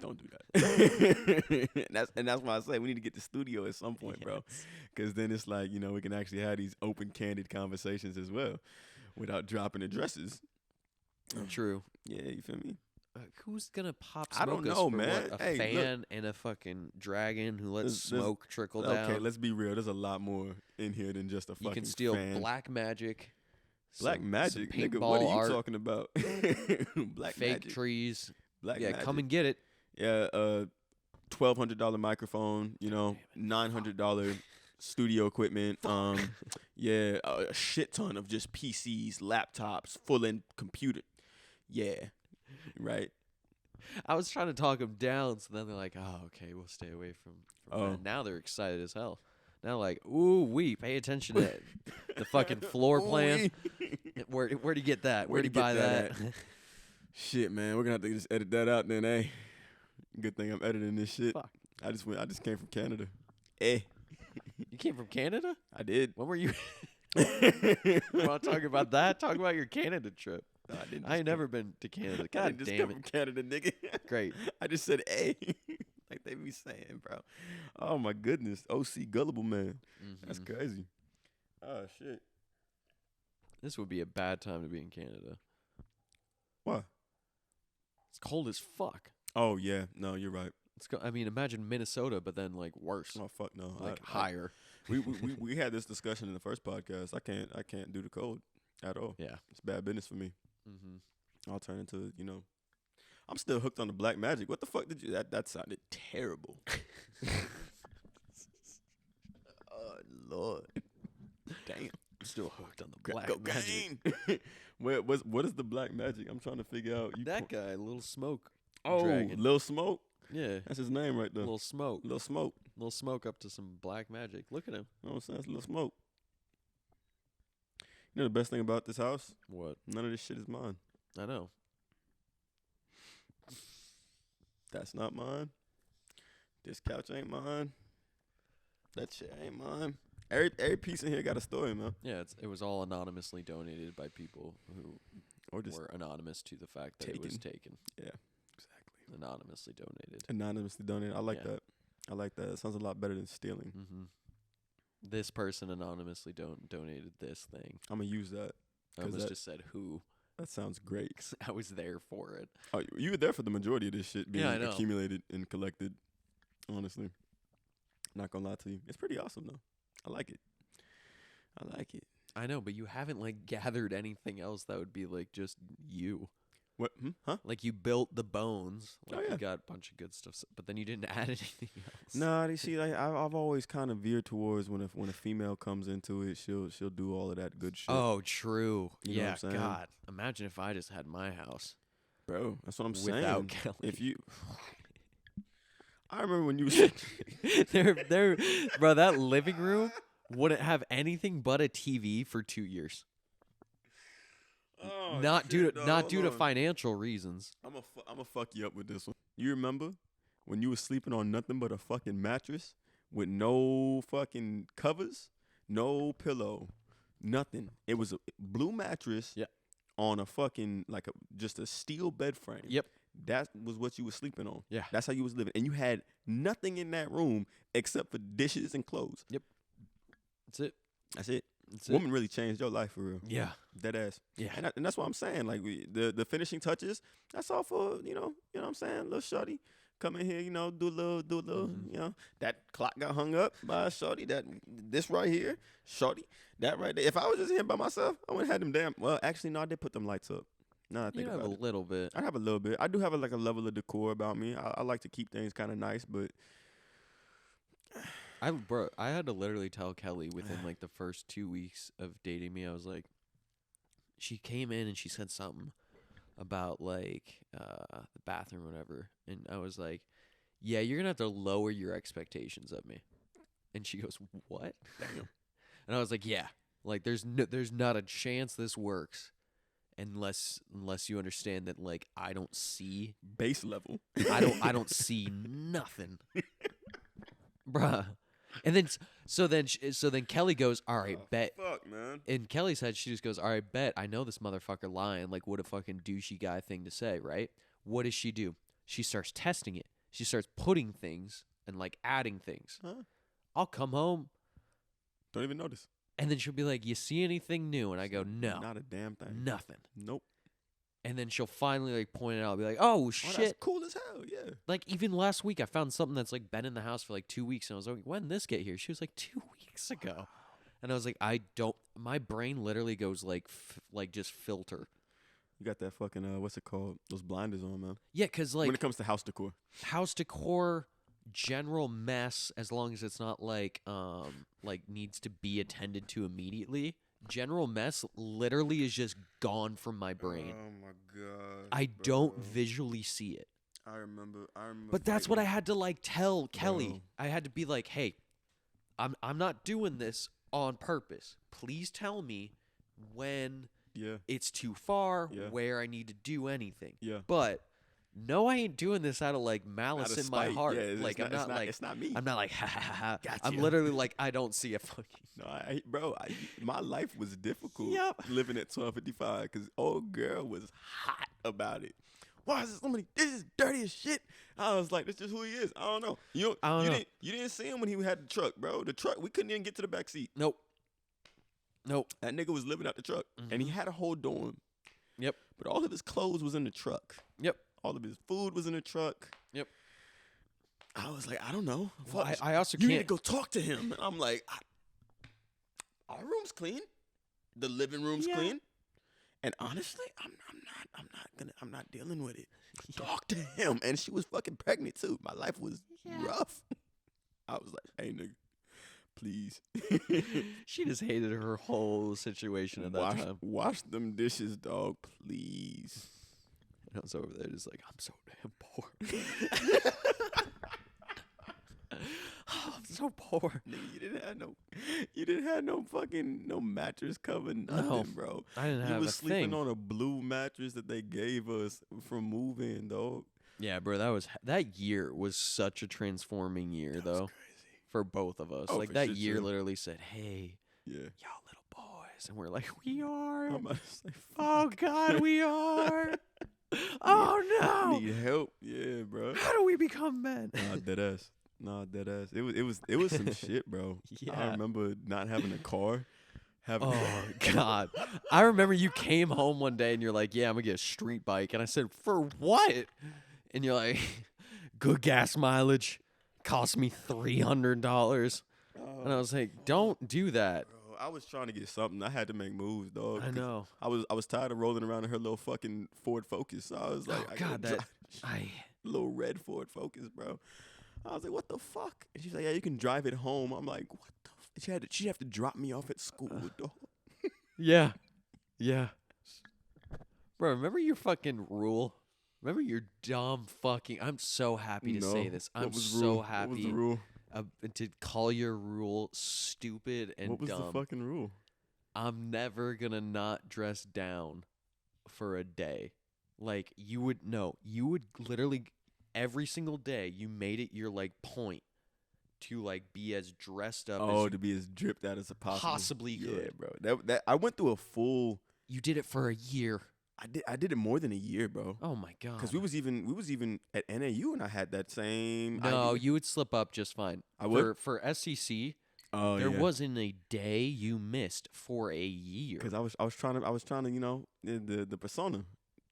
Don't do that. and that's why I say we need to get the studio at some point, bro. Because then it's like, we can actually have these open, candid conversations as well without dropping addresses. True. Yeah, you feel me? Who's gonna pop I smoke don't us know, for man. what? A Hey, fan and a fucking dragon who lets smoke trickle down. Okay, let's be real. There's a lot more in here than just a fucking You can steal fan. black magic. Black some magic, nigga. paintball What are you art, talking about? Black fake magic. trees. Black Yeah, magic. come and get it. Yeah, $1,200 microphone. $900 studio equipment. Yeah, a shit ton of just PCs, laptops, full-in computer. Yeah, right. I was trying to talk them down, so then they're like, "Oh, okay, we'll stay away from that." Now they're excited as hell. Now, like, pay attention to the fucking floor plan. Where'd you get that? Where'd you buy that? Shit, man, we're gonna have to just edit that out then, eh? Good thing I'm editing this shit. Fuck. I just came from Canada. Eh. You came from Canada? I did. When were you? Want to talk about that? Talk about your Canada trip. No, I didn't. I ain't never been to Canada. I God didn't just damn come it. from Canada, nigga. Great. I just said eh. Like they be saying, bro. Oh my goodness. OC gullible man. That's crazy. Oh shit. This would be a bad time to be in Canada. What? It's cold as fuck. Oh yeah. No, you're right. I mean, imagine Minnesota, but then like worse, Oh fuck no. like higher. We had this discussion in the first podcast. I can't do the cold at all. Yeah. It's bad business for me. Mm-hmm. I'll turn into, I'm still hooked on the black magic. What the fuck did you that sounded terrible. Oh Lord. Damn. Still hooked on the black Cocaine. magic. what is the black magic? I'm trying to figure out. That guy, Little Smoke. Oh, Dragon. Lil Smoke. Yeah. That's his name right there. Little Smoke. Lil Smoke. Little Smoke up to some black magic. Look at him. You know what I'm saying? That's Lil Smoke. You know the best thing about this house? What? None of this shit is mine. I know. That's not mine. This couch ain't mine. That shit ain't mine. Every piece in here got a story, man. Yeah, it was all anonymously donated by people who Or just were anonymous to the fact that it was taken. Yeah, exactly. Anonymously donated. Anonymously donated. I like Yeah. that. I like that. It sounds a lot better than stealing. Mm-hmm. This person anonymously donated this thing. I'm gonna use that. I 'Cause almost that- just said who. That sounds great. I was there for it. Oh, you were there for the majority of this shit being Yeah, I know. accumulated and collected. Honestly, not gonna lie to you, it's pretty awesome though. I like it. I like it. I know, but you haven't like gathered anything else that would be like just you. What? Huh? Like you built the bones. Like yeah. you got a bunch of good stuff, but then you didn't add anything else. Nah, you see, like I've always kind of veered towards when a female comes into it, she'll do all of that good shit. Oh, true. You know what Yeah, I'm saying? God. Imagine if I just had my house Bro, that's what I'm without saying. Kelly. If you, I remember when you was there, bro. That living room wouldn't have anything but a TV for 2 years. Oh, Not due shit, to dog, not hold due to on. financial reasons. I'm gonna fuck you up with this one. You remember when you was sleeping on nothing but a fucking mattress with no fucking covers, no pillow, nothing. It was a blue mattress Yeah. on a fucking just a steel bed frame. Yep. That was what you was sleeping on. Yeah. That's how you was living. And you had nothing in that room except for dishes and clothes. That's it. That's it. That's it. Woman really changed your life for real. Yeah. Dead ass. Yeah. And that's what I'm saying. Like the finishing touches, that's all for, you know what I'm saying? Little shorty come in here, do a little, Mm-hmm. that clock got hung up by a shorty, this right here, shorty, that right there. If I was just here by myself, I wouldn't have them damn, well, actually, no, I did put them lights up. Now I think You have about a it. little bit. I have a little bit. I do have a level of decor about me. I like to keep things kind of nice, but I had to literally tell Kelly within like the first 2 weeks of dating me. I was like, she came in and she said something about like the bathroom or whatever, and I was like, yeah, you're gonna have to lower your expectations of me. And she goes, what? damn. And I was like, yeah, like there's not a chance this works unless you understand that like I don't see Base level. I don't see nothing. Bruh. And then so then Kelly goes, "All right, bet." Fuck, man. In Kelly's head, she just goes, "All right, bet. I know this motherfucker lying. Like, what a fucking douchey guy thing to say, right?" What does she do? She starts testing it. She starts putting things and like adding things. Huh? I'll come home, Don't even notice. and then she'll be like, "You see anything new?" And I go, "No, Not a damn thing. nothing." Nope. And then she'll finally like point it out, be like, "Oh Oh, shit!" that's cool as hell. Yeah. Like even last week, I found something that's like been in the house for like 2 weeks, and I was like, "When did this get here?" She was like, 2 weeks ago, and I was like, "I don't." My brain literally goes like just filter. You got that fucking what's it called? Those blinders on, man. Yeah, cause like When it comes to house decor. house decor, general mess, as long as it's not like needs to be attended to immediately. General mess literally is just gone from my brain. Oh my god. I don't visually see it. I remember. But that's what I had to like tell Kelly. Bro. I had to be like, "Hey, I'm not doing this on purpose. Please tell me when Yeah. it's too far, Yeah. where I need to do anything." Yeah. But no, I ain't doing this out of like malice Out of in my spite. heart. Yeah, it's like not, I'm not like it's not me. I'm not like ha ha ha ha. Gotcha. I'm literally like I don't see a fucking. No, my life was difficult Yep. living at 1255 because old girl was hot about it. Why is somebody? This is dirty as shit. I was like, this is who he is. I don't know. You didn't see him when he had the truck, bro. The truck, we couldn't even get to the back seat. Nope. That nigga was living out the truck, and he had a whole dorm. Yep. But all of his clothes was in the truck. Yep. All of his food was in the truck. Yep. I was like, I don't know. Well, Fuck. I also You need can't. to go talk to him. And I'm like, our room's clean. The living room's Yeah. clean. And honestly, I'm not dealing with it. Talk to him. And she was fucking pregnant too. My life was rough. I was like, hey nigga, please. She just hated her whole situation at that time. Wash them dishes, dog, please. And I was over there just like, I'm so damn poor. Oh, I'm so poor. Nigga, you didn't have no fucking mattress cover, nothing, bro. I didn't You have was a sleeping thing. on a blue mattress that they gave us from moving, dog. Yeah, bro, that year was such a transforming year, though, for both of us. Oh, like for that shit, year yeah. lady said, "Hey, Yeah. y'all little boys," and we're like, "We are." I'm about to say, Oh God, we are. Oh no! need help. Yeah, bro. How do we become men? Nah, dead ass. It was some shit, bro. I Yeah. remember not having a car. Oh God! I remember you came home one day and you're like, "Yeah, I'm gonna get a street bike," and I said, "For what?" And you're like, "Good gas mileage, cost me $300." And I was like, "Don't do that." Bro, I was trying to get something. I had to make moves, dog. I 'cause know. I was tired of rolling around in her little fucking Ford Focus. So I was like, Oh I God, gotta that I. little red Ford Focus, bro. I was like, what the fuck? And she's like, yeah, you can drive it home. I'm like, what the she'd have to drop me off at school, dog. Yeah. Yeah. Bro, remember your fucking rule? Remember your dumb fucking. I'm so happy to say this. I'm What was so rule? What was happy the rule? to call your rule stupid and What was dumb. the fucking rule? I'm never gonna not dress down for a day. Like you would literally every single day you made it your like point to like be as dressed up as To be as dripped out as possible. possibly Yeah, could. bro. That I went through a full. You did it for a year. I did it more than a year, bro. Oh my God. Because we was even at NAU and I had that same. No, idea. you would slip up just fine. I would? For SEC, Oh there yeah. wasn't a day you missed for a year. Because I was trying to the persona,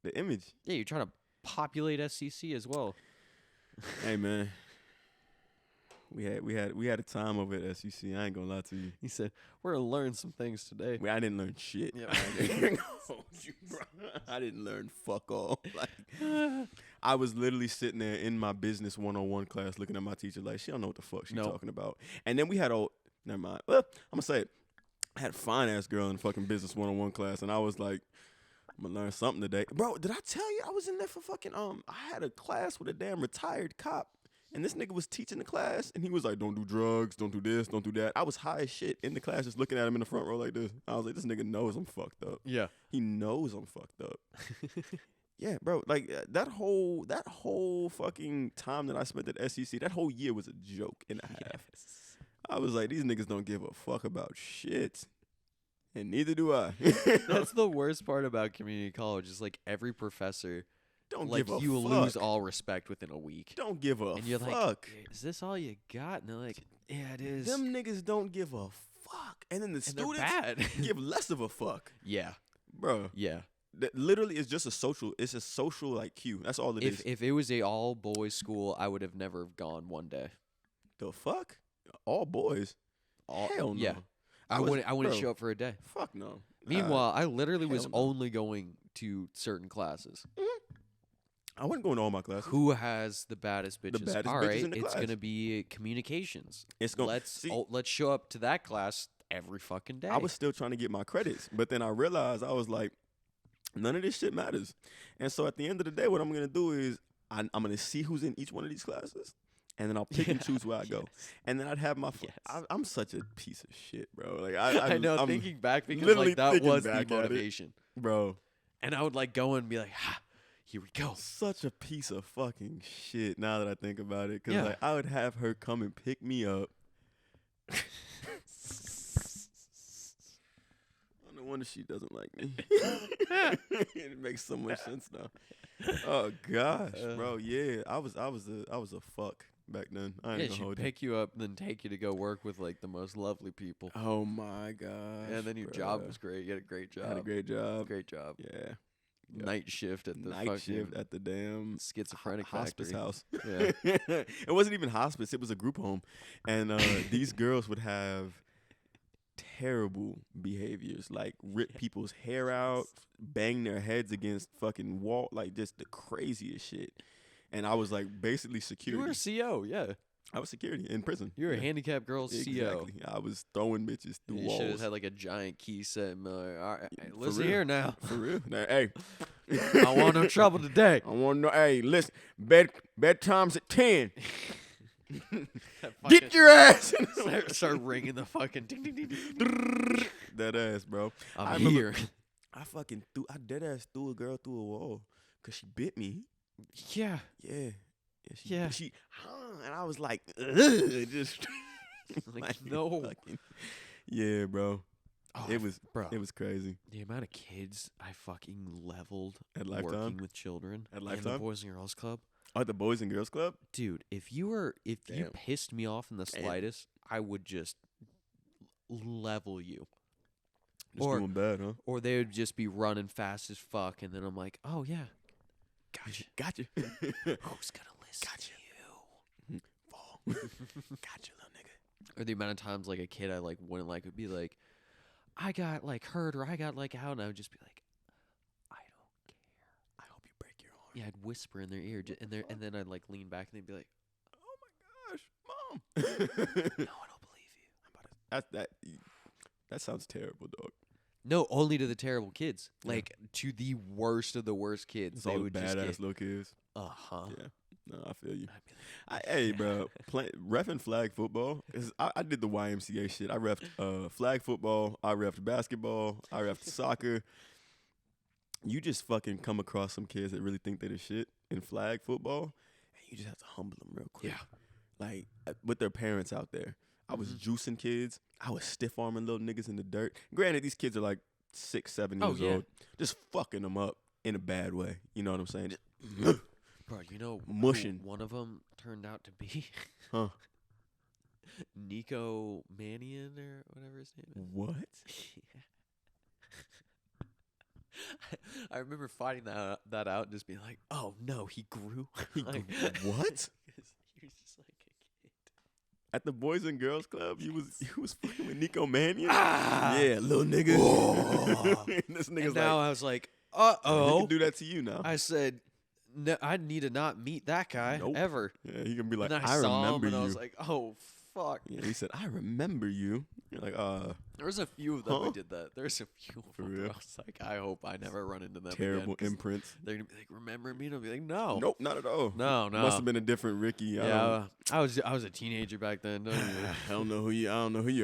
the image. Yeah, you're trying to populate SEC as well. Hey man, we had a time over at SEC. I ain't gonna lie to you. He said, "We're gonna learn some things today." I didn't learn shit. Yeah. I didn't learn fuck all. Like I was literally sitting there in my business 101 class, looking at my teacher like she don't know what the fuck she's Nope. talking about. And then we had never mind. Well, I'm gonna say it. I had a fine ass girl in fucking business 101 class, and I was like, I'm gonna learn something today, bro. Did I tell you I was in there for fucking I had a class with a damn retired cop And this nigga was teaching the class, and he was like, don't do drugs, don't do this, don't do that. I was high as shit in the class just looking at him in the front row like this. I was like, this nigga knows I'm fucked up. Yeah. He knows I'm fucked up. Yeah, bro. Like, that whole fucking time that I spent at SEC, that whole year was a joke and a half. Yes. I was like, these niggas don't give a fuck about shit. And neither do I. That's the worst part about community college is like every professor, Don't like give a you fuck. lose all respect within a week. Don't give a And you're fuck. like, is this all you got? And they're like, yeah, it is. Them niggas don't give a fuck. And then the and students they're bad. give less of a fuck. Yeah. Bro. Yeah. That literally is just it's a social like cue. That's all it is. If it was a all boys school, I would have never gone one day. The fuck? All boys? Hell no. Yeah. I wouldn't show up for a day. Fuck no. Meanwhile, I literally was hell no. only going to certain classes. I wasn't going to all my classes. Who has the baddest bitches? baddest All bitches right, in the it's class. gonna be communications. It's gonna Let's show up to that class every fucking day. I was still trying to get my credits, but then I realized I was like, none of this shit matters. And so at the end of the day, what I'm gonna do is I'm gonna see who's in each one of these classes, and then I'll pick and choose where I go. And then I'd have my. I'm such a piece of shit, bro. Like I know. I'm thinking back, because literally like that thinking was the back at it. motivation, bro. and I would like go and be like, ha, here we go. Such a piece of fucking shit. Now that I think about it, because Yeah. like I would have her come and pick me up. No wonder she doesn't like me. It makes so much sense now. Oh gosh, bro. Yeah, I was a fuck back then. I ain't Yeah, gonna she'd hold you. pick you up and then take you to go work with like the most lovely people. Oh my gosh. And then your job was great. You had a great job. Had a great job. Great job. Yeah. Night shift at the Night fucking shift at the damn schizophrenic hospice factory. house. Yeah. It wasn't even hospice. It was a group home, and these girls would have terrible behaviors, like rip people's hair out, bang their heads against fucking wall, like just the craziest shit. And I was like basically You security. were a CO, yeah. I was security in prison. You were a Yeah. handicapped girl CO. Exactly. I was throwing bitches through You should have walls. had like a giant key set and be like, all right, hey, For listen real. here now. For real. Now, hey. I want no trouble today. I want to know. Hey, listen. Bedtime's at 10. Get your ass. Start ringing the fucking ding ding ding ding. That ass, bro. I I'm remember- here. I dead ass threw a girl through a wall because she bit me. Yeah. Yeah. Yeah. She, and I was like, ugh, just Like, no. fucking- yeah, bro. Oh, It was bro. It was crazy. The amount of kids I fucking leveled At Lifetime? working with children At in the Lifetime? Boys and Girls Club. Oh, the Boys and Girls Club. Dude, if you Damn. pissed me off in the Damn. slightest, I would just level you. Just Or- doing bad, huh? Or they would just be running fast as fuck, and then I'm like, oh yeah, Gotcha. who's gonna listen Gotcha. to you? Fall. Gotcha, little nigga. Or the amount of times like a kid I like wouldn't like would be like, I got like hurt or I got like out, and I would just be like, I don't care. I hope you break your arm. Yeah, I'd whisper in their ear, and then I'd like lean back and they'd be like, Oh my gosh, Mom. no, I don't believe you. That sounds terrible, dog. No, only to the terrible kids. Like to the worst of the worst kids. It's They all the would just badass get, little kids. uh-huh. Yeah. No, I feel you. I'd be like, Hey, bro, reffing flag football. I did the YMCA shit. I reffed flag football. I reffed basketball. I reffed soccer. You just fucking come across some kids that really think they're the shit in flag football, and you just have to humble them real quick. Yeah. Like with their parents out there. I was juicing kids. I was stiff arming little niggas in the dirt. Granted, these kids are like 6, 7 years yeah. old. Just fucking them up in a bad way. You know what I'm saying? Just, bro, you know who Mushing. one of them turned out to be? huh? Nico Manion or whatever his name is. What? I remember finding that out and just being like, "Oh no, he grew." Like, What? He was just like a kid. At the Boys and Girls Club, you was fucking with Nico Manion. Ah! Yeah, little nigga. Oh. This nigga's And now like, I was like, he "Uh-oh." can do that to you now. I said, "No, I need to not meet that guy Nope. ever." Yeah, he can be like, And I saw remember him, and you. I was like, "Oh fuck? Yeah, he said, I remember you. You're like, There was a few of them Huh? who did that. There's a few of For them. real? I was like, I hope I never run into them terrible again. 'Cause imprints. they're gonna be like, remember me? And I'll be like, no. Nope, not at all. No, no. Must have been a different Ricky. Yeah, I was a teenager back then. Don't even- I don't know who you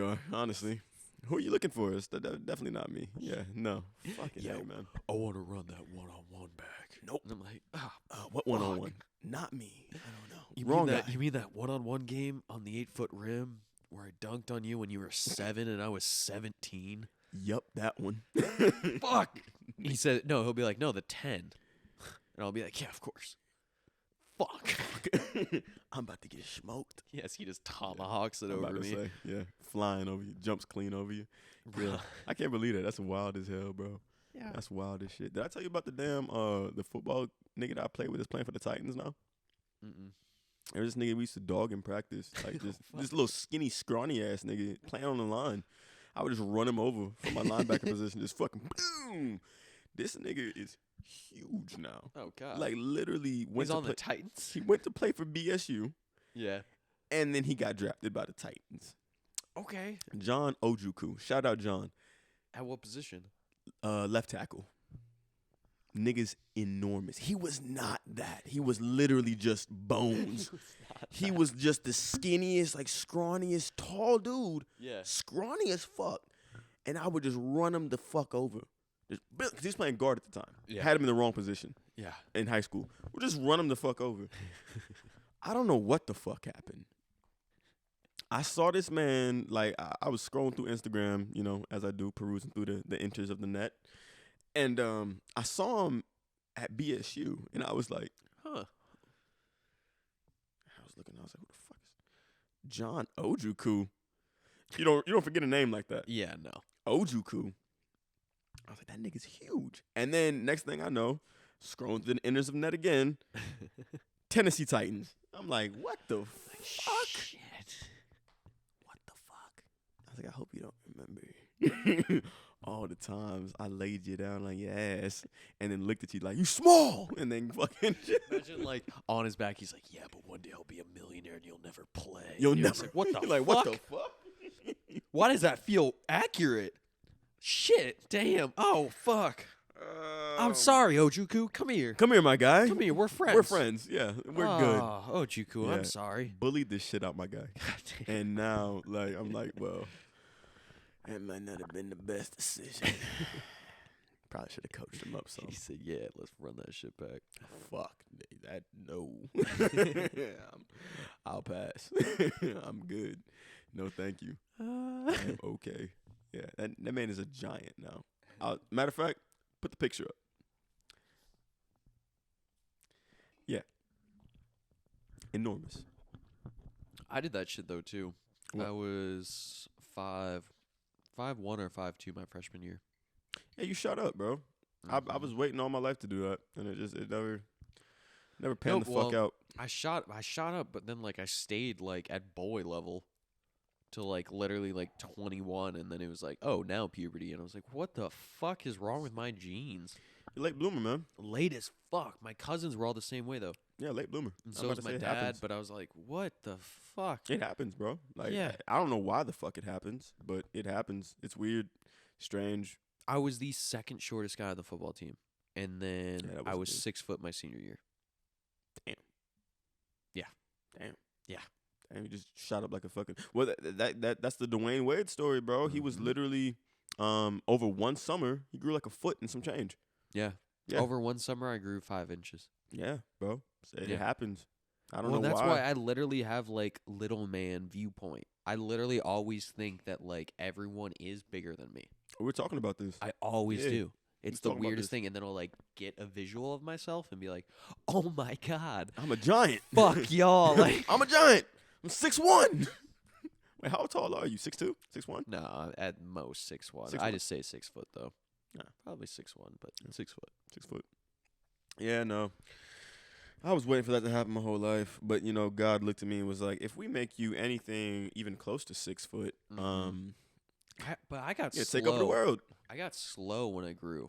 are, honestly. Who are you looking for? It's definitely not me. Yeah, no. Fucking Yo. hey, man. I want to run that one-on-one back. Nope. And I'm like, What fuck. one-on-one? Not me. I don't know. You Wrong mean guy. that? You mean that one-on-one game on the 8-foot rim where I dunked on you when you were 7 and I was 17? Yup, that one. Fuck. He said no. He'll be like, no, the 10, and I'll be like, yeah, of course. Fuck. I'm about to get smoked. Yes, he just tomahawks it I'm over about to me. say, yeah, flying over you, jumps clean over you. Yeah, Bruh. I can't believe that. That's wild as hell, bro. Yeah. That's wild as shit. Did I tell you about the damn the football nigga that I played with is playing for the Titans now? Mm-mm. There's this nigga we used to dog in practice, like this little skinny, scrawny ass nigga playing on the line. I would just run him over from my linebacker position, just fucking boom. This nigga is huge now. Oh god. Like literally went he's to on play, the Titans. he went to play for BSU, Yeah. and then he got drafted by the Titans. Okay. John Ojuku, shout out John, At what position? left tackle. Nigga's enormous. He was not that. He was literally just bones. He was just the skinniest, like scrawniest, tall dude. Yeah. Scrawny as fuck. And I would just run him the fuck over. Because he was playing guard at the time. Yeah. Had him in the wrong position Yeah. in high school. We'll just run him the fuck over. I don't know what the fuck happened. I saw this man, like, I was scrolling through Instagram, you know, as I do, perusing through the enters of the net. And I saw him at BSU, and I was like, Huh. I was looking, I was like, who the fuck is John Ojuku? You don't forget a name like that. Yeah. No. Ojuku. I was like, that nigga's huge. And then next thing I know, scrolling through the enters of the net again, Tennessee Titans. I'm like, what the fuck? Shit. What the fuck? I was like, I hope you don't remember all the times I laid you down on your ass and then looked at you like, you small, and then fucking Imagine like on his back, he's like, yeah, but one day I'll be a millionaire and you'll never play. you'll And you're never. just like, what the You're like, fuck? what the fuck? Why does that feel accurate? Shit. Damn. Oh fuck. I'm sorry, Ojuku. Come here. Come here, my guy. Come here. We're friends. We're friends. Yeah, we're good. Ojuku, Yeah. I'm sorry. Bullied the shit out my guy. God damn. And now, like, I'm like, well, that might not have been the best decision. Probably should have coached him up some. He said, yeah, let's run that shit back. Fuck that. No. I'll pass. I'm good. No, thank you. I'm okay. Yeah, that man is a giant now. Matter of fact, put the picture up. Yeah. Enormous. I did that shit though too. What? I was 5'1" or 5'2" my freshman year. Yeah, you shut up, bro. I was waiting all my life to do that, and it never panned the fuck out. I shot up, but then like I stayed like at boy level till like literally like 21, and then it was like, oh, now puberty, and I was like, what the fuck is wrong with my genes? You're late bloomer, man. Late as fuck. My cousins were all the same way though, Yeah, late bloomer. and I'm so about was to my say it dad. happens. But I was like, what the fuck? It happens, bro. Like, Yeah. I don't know why the fuck it happens, but it happens. It's weird, strange. I was the second shortest guy on the football team, and then Yeah, that I wasn't was good. 6 foot my senior year. And he just shot up like a fucking. Well, that's the Dwayne Wade story, bro. He was Mhm. literally over one summer, he grew like a foot and some change. Yeah. Yeah. Over one summer, I grew 5 inches. Yeah, bro. It Yeah. happens. I don't Well, know that's why. why I literally have like little man viewpoint. I literally always think that like everyone is bigger than me. We're talking about this. I always Yeah. do. It's was the talking about weirdest this. thing, and then I'll like get a visual of myself and be like, "Oh my god, I'm a giant. fuck y'all!" Like, I'm a giant. I'm 6'1". Wait, how tall are you? 6'2"? 6'1"? no, at most 6'1". 6'1". I just say 6 foot though. Nah. Probably 6'1", but 6 foot. 6 foot. Yeah, no. I was waiting for that to happen my whole life, but you know, God looked at me and was like, "If we make you anything even close to 6 foot, Mhm. But I got yeah, slow. take over the world." I got slow when I grew.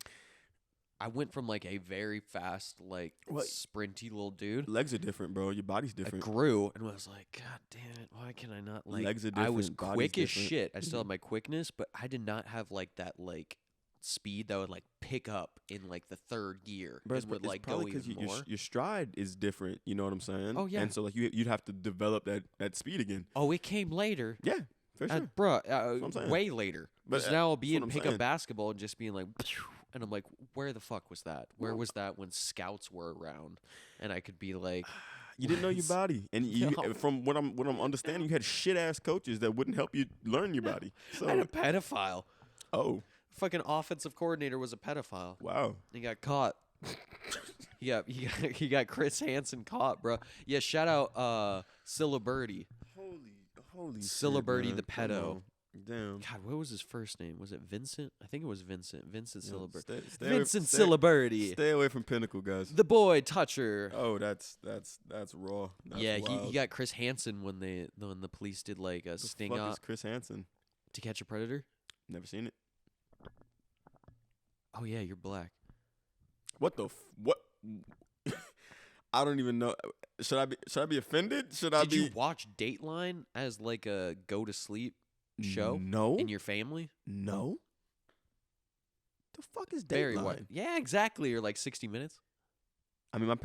I went from like a very fast, like What? sprinty little dude. Legs are different, bro. Your body's I different. grew and was like, God damn it, why can I not like? Legs are I was different, body's quick as different. shit. I still had my quickness, but I did not have like that like speed that would like pick up in like the third gear Bro, and would like go probably even more. your stride is different. You know what I'm saying? Oh, yeah. And so like you'd have to develop that speed again. Oh, it came later. Yeah, for sure. Bruh, I'm saying. way later. But, Because now I'll be that's in what I'm pickup saying. basketball and just being like, and I'm like, where the fuck was that? Where was that when scouts were around? And I could be like, You didn't know your body, and you No. from what I'm understanding, you had shit ass coaches that wouldn't help you learn your body. So I had a pedophile. oh Fucking offensive coordinator was a pedophile. wow, He got caught. he got Chris Hansen caught, bro. Yeah, shout out Ciliberti. holy Ciliberti shit, the man. Come pedo. on. Damn. God, what was his first name? Was it Vincent? I think it was Vincent. Vincent Yo, Ciliberti. stay away- Vincent stay- Ciliberti. Stay away from Pinnacle, guys. The boy toucher. Oh, that's raw. That's Yeah, wild. he got Chris Hansen when the police did like a The sting fuck up is Chris Hansen? to catch a predator. Never seen it. Oh yeah, you're black. What the what? I don't even know. Should I be offended? Should I Did be? you watch Dateline as like a go to sleep show No. in your family? No. The fuck is Very Dateline? white. Yeah, exactly. Or like 60 Minutes. I mean, I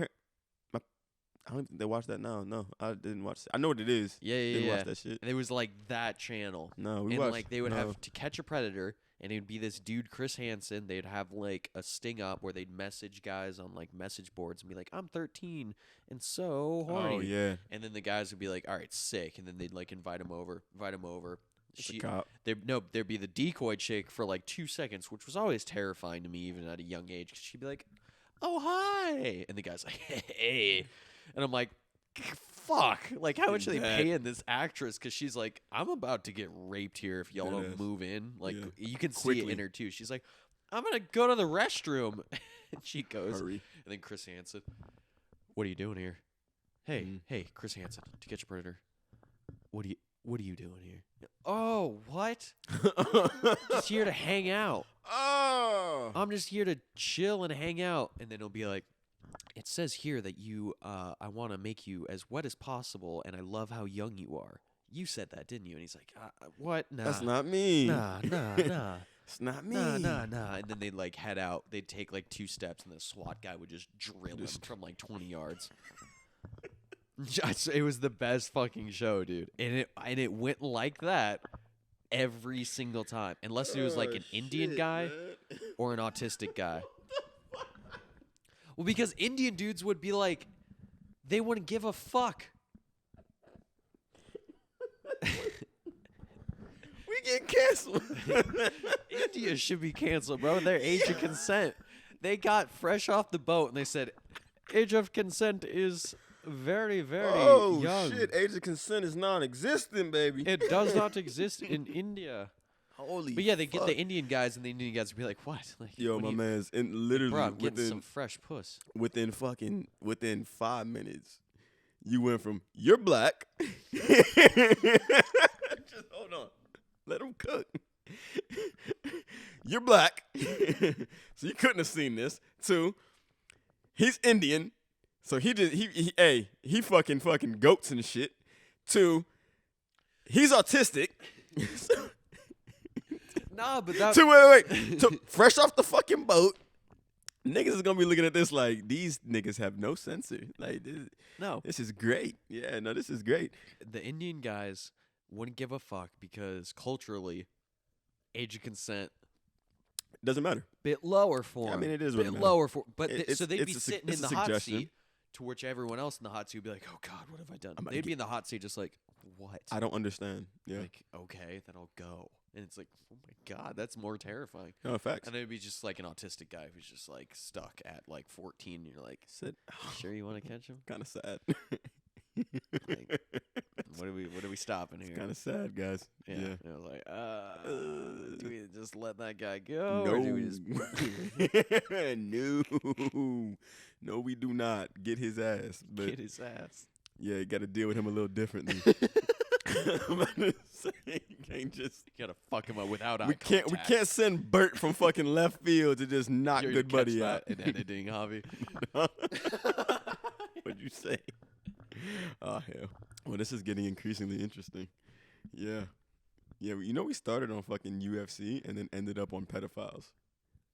don't think they watch that now. No, I didn't watch it. I know what it is. Yeah, yeah, Didn't yeah. watch that shit. And it was like that channel. No, we And watched. like they would no. have to catch a predator, and it would be this dude Chris Hansen. They'd have like a sting up where they'd message guys on like message boards and be like, "I'm 13 and so horny." Oh yeah, And then the guys would be like, "All right, sick," and then they'd like invite him over. it's a cop. There'd be the decoy chick for like 2 seconds, which was always terrifying to me even at a young age, because she'd be like, "Oh hi," and the guy's like, "Hey," and I'm like, fuck, like how much are they That- paying this actress? Because she's like, I'm about to get raped here if y'all don't Deadass. move in. Like Yeah. you can see it Quickly. in her too. She's like, I'm gonna go to the restroom, and she goes, Hurry. and then Chris Hansen, what are you doing here? Hey, Mm. hey, Chris Hansen, To Catch a Predator. What are you doing here? Oh, what? Just here to hang out. Oh. I'm just here to chill and hang out. And then it'll be like, it says here that you, I want to make you as wet as possible, and I love how young you are. You said that, didn't you? And he's like, what? Nah. That's not me. Nah. It's not me. Nah. And then they'd like head out. They'd take like 2 steps, and the SWAT guy would just drill him from like 20 yards. It was the best fucking show, dude. And it went like that every single time, unless it was like an Indian guy or an autistic guy. Well, because Indian dudes would be like, they wouldn't give a fuck. We get canceled. India should be canceled, bro. Their age of consent. They got fresh off the boat and they said, age of consent is very, very Oh young. shit! Age of consent is non-existent, baby. It does not exist in India. Holy. But yeah, they get fuck. the Indian guys, and the Indian guys would be like, what? Like, Yo, what do my you- man's in literally Bro, I'm getting some within fresh puss. within 5 minutes, you went from you're black. Just hold on, let him cook. You're black, so you couldn't have seen this. To he's Indian, so he fucking goats and shit. To he's autistic. Nah, but that. To wait. To fresh off the fucking boat. Niggas is gonna be looking at this like these niggas have no censor. Like No. this is great. Yeah, no, this is great. The Indian guys wouldn't give a fuck because culturally, age of consent, Doesn't matter. bit lower for 'em. Yeah, I mean, it is what bit it matters. lower for. But It- so they'd it's be a sitting it's in a the hot suggestion. seat, to which everyone else in the hot seat would be like, "Oh God, what have I done?" I'm They'd gonna be in the hot seat, just like, "What?" I don't understand. Yeah. Like, okay, then I'll go. And it's like, oh my God, that's more terrifying. No facts. And it'd be just like an autistic guy who's just like stuck at like 14. And you're like, Said sure you want to catch him? kind of sad. Like, what are we stopping here? Kind of sad, guys. yeah. Yeah. And I was like, do we just let that guy go? Or do we just No, no, we do not get his ass. But get his ass? yeah, you got to deal with him a little differently. I'm about to say, can't just. You gotta fuck him up without eye We contact. can't send Bert from fucking left field to just knock You're good gonna buddy catch out. that in editing, Javi. What'd you say? Oh hell. Well, this is getting increasingly interesting. Yeah. Yeah, you know we started on fucking UFC and then ended up on pedophiles.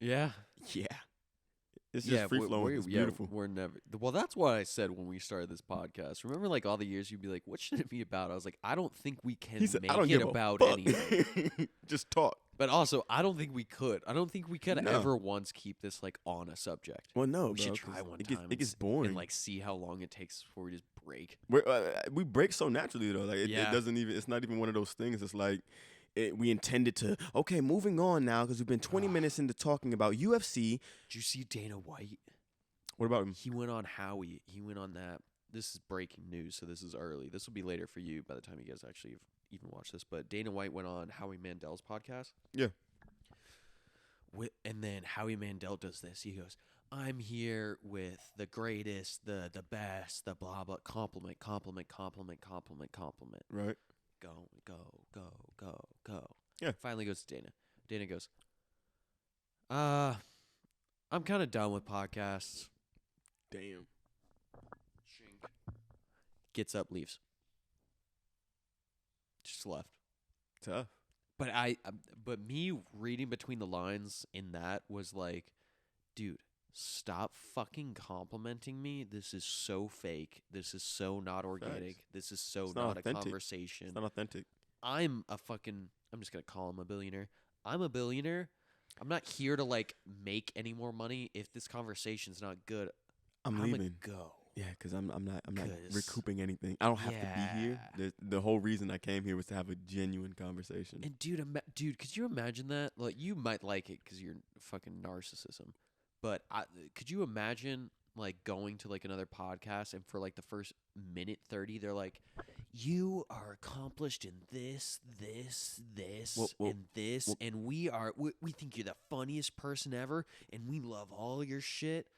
Yeah. Yeah. It's just free flowing. It's beautiful. We're never. Well, that's what I said when we started this podcast. Remember, like all the years you'd be like, "What should it be about?" I was like, "I don't think we can He said, make I don't it give about a fuck. anything." Just talk. But also, I don't think we could. I don't think we could No. ever once keep this like on a subject. Well, no, We bro, should 'cause try one it time. gets, it gets boring. and like see how long it takes before we just break. We break so naturally though. Like it Yeah. doesn't even. It's not even one of those things. It's like we intended to. Okay, moving on now because we've been 20 minutes into talking about UFC. Did you see Dana White? What about him? He went on Howie. He went on that. This is breaking news, so this is early. This will be later for you by the time you guys actually even watch this. But Dana White went on Howie Mandel's podcast. Yeah. And then Howie Mandel does this. He goes, "I'm here with the greatest, the best, the blah blah compliment, compliment, compliment, compliment, compliment. Right. Go, go, go, go, go." Yeah. Finally goes to Dana. Dana goes, I'm kind of done with podcasts. Damn. Gets up, leaves. Just left. Tough. But but me reading between the lines in that was like, dude, stop fucking complimenting me. This is so fake. This is so not organic. Facts. This is so It's not not a authentic. conversation. It's not authentic. I'm just going to call him a billionaire. I'm a billionaire. I'm not here to like make any more money. If this conversation's not good, I'm I'm leaving. gonna go. Yeah, because I'm not 'Cause- recouping anything. I don't have to be here. The whole reason I came here was to have a genuine conversation. And dude, could you imagine that? Like, you might like it because you're fucking narcissism. But could you imagine like going to like another podcast and for like the first minute 30, they're like, "You are accomplished in this, Well, and this, and we think you're the funniest person ever, and we love all your shit."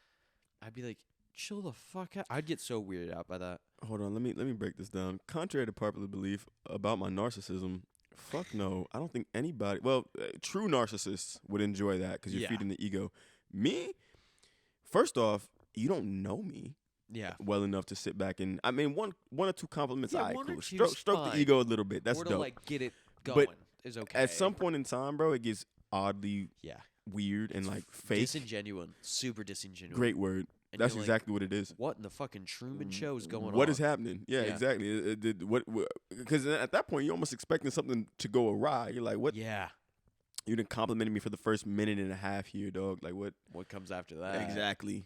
I'd be like, chill the fuck out. I'd get so weirded out by that. Hold on, let me break this down. Contrary to popular belief about my narcissism, fuck no. I don't think anybody. Well, true narcissists would enjoy that because you're Yeah. feeding the ego. Me, first off, you don't know me Yeah. well enough to sit back and. I mean, one or two compliments. Yeah, All right, one or cool. two's Stroke the fine. ego a little bit. That's or to dope. like get it But going is okay. At some point in time, bro, it gets oddly yeah. weird and like fake. Disingenuine. Super disingenuine. Great word. And That's you're like, exactly what it is. what in the fucking Truman Show is going on? What is happening? Yeah, Yeah. exactly. Because at that point, you're almost expecting something to go awry. You're like, what? Yeah. You done complimented me for the first minute and a half here, dog. Like, what? What comes after that? Exactly.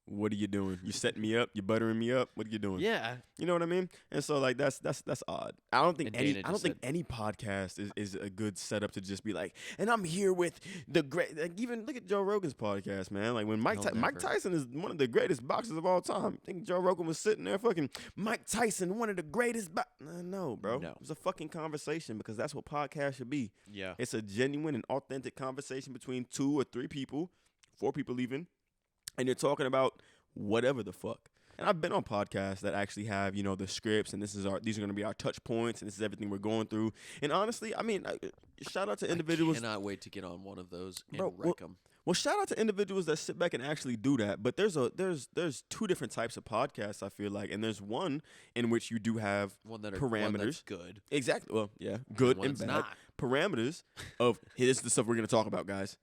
What are you doing? You setting me up? You buttering me up? What are you doing? Yeah. You know what I mean? And so like that's odd. I don't think And any Dana I don't just think said- any podcast is a good setup to just be like, and I'm here with the great. Like even look at Joe Rogan's podcast, man. Like when Mike He'll Mike never. Tyson is one of the greatest boxers of all time. I think Joe Rogan was sitting there fucking Mike Tyson, one of the greatest. No, bro. No. It was a fucking conversation because that's what podcasts should be. Yeah. It's a genuine and authentic conversation between 2 or 3 people, 4 people even, and you're talking about whatever the fuck. And I've been on podcasts that actually have, the scripts, and these are going to be our touch points, and this is everything we're going through. And honestly, I mean, shout out to individuals. I cannot wait to get on one of those and Bro, wreck them. Well, shout out to individuals that sit back and actually do that. But there's 2 different types of podcasts, I feel like, and there's one in which you do have One that's parameters. good. Exactly. Well, yeah, good one and that's bad not. parameters of hey, this is the stuff we're going to talk about, guys.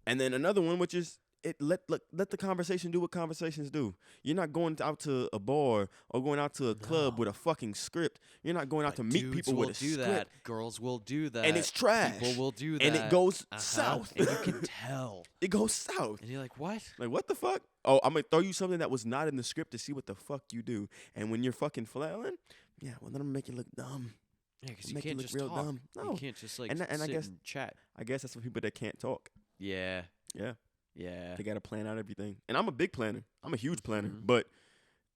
And then another one which is let the conversation do what conversations do. You're not going out to a bar or going out to a club with a fucking script. You're not going out to meet Dudes people will with a do script. that. Girls will do that. And it's trash. People will do that. And it goes Uh-huh. south. And you can tell. It goes south. And you're like, what? Like, what the fuck? Oh, I'm going to throw you something that was not in the script to see what the fuck you do. And when you're fucking flailing, yeah, well, then I'm going to make you look dumb. Yeah, because you Make you can't look just real talk. dumb. You No. can't just like And I sit guess- and chat. I guess that's for people that can't talk. Yeah. Yeah. Yeah. They got to plan out everything. And I'm a big planner. I'm a huge planner. Mhm. But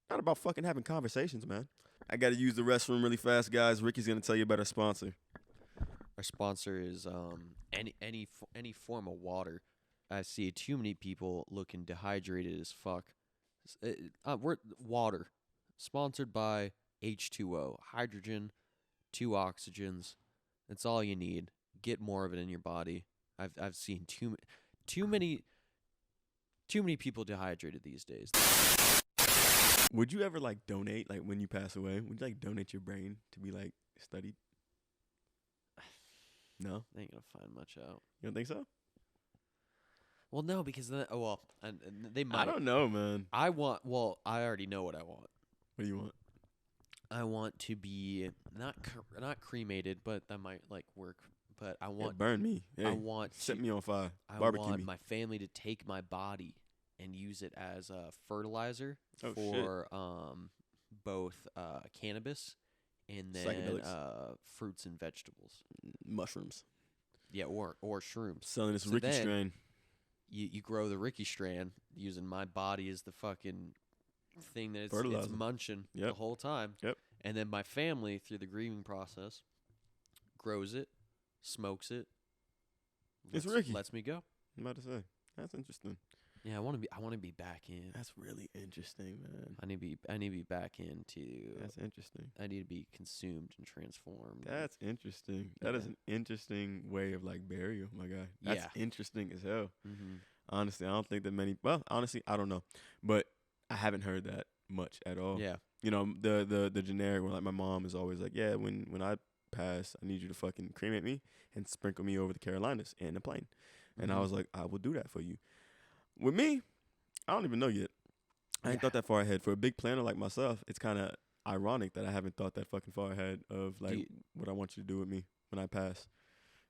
not about fucking having conversations, man. I got to use the restroom really fast, guys. Ricky's going to tell you about our sponsor. Our sponsor is any form of water. I see too many people looking dehydrated as fuck. We're water, sponsored by H2O, hydrogen, 2 oxygens. That's all you need. Get more of it in your body. I've seen too many people dehydrated these days. Would you ever like donate, like when you pass away? Would you like donate your brain to be like studied? No, They ain't gonna find much out. you don't think so? Well, no, because then and they might. I don't know, man. I already know what I want. What do you want? I want to be not cremated, but that might like work. But I want Burn me. Hey, I want set to, me on fire. I Barbecue want me. my family to take my body and use it as a fertilizer Oh, for both cannabis and then Psychedelics. fruits and vegetables. Mushrooms. Yeah, or shrooms. Selling this So Ricky then- strain. You grow the Ricky strand using my body as the fucking thing that it's Fertilizer. munching Yep. the whole time. Yep. And then my family, through the grieving process, grows it, smokes it. It's Ricky. Lets me go. I'm about to say. That's interesting. Yeah, I want to be back in. That's really interesting, man. I need to be back into. That's interesting. I need to be consumed and transformed. That's interesting. That is Yeah. an interesting way of like burial, my guy. That's Yeah. interesting as hell. Mm-hmm. Honestly, I don't think that many. Well, honestly, I don't know, but I haven't heard that much at all. Yeah. You know, the generic one. Like my mom is always like, yeah, when I pass, I need you to fucking cremate me and sprinkle me over the Carolinas in a plane. And I Mhm. was like, I will do that for you. With me, I don't even know yet. I ain't Yeah. thought that far ahead. For a big planner like myself, it's kind of ironic that I haven't thought that fucking far ahead of like you- what I want you to do with me when I pass.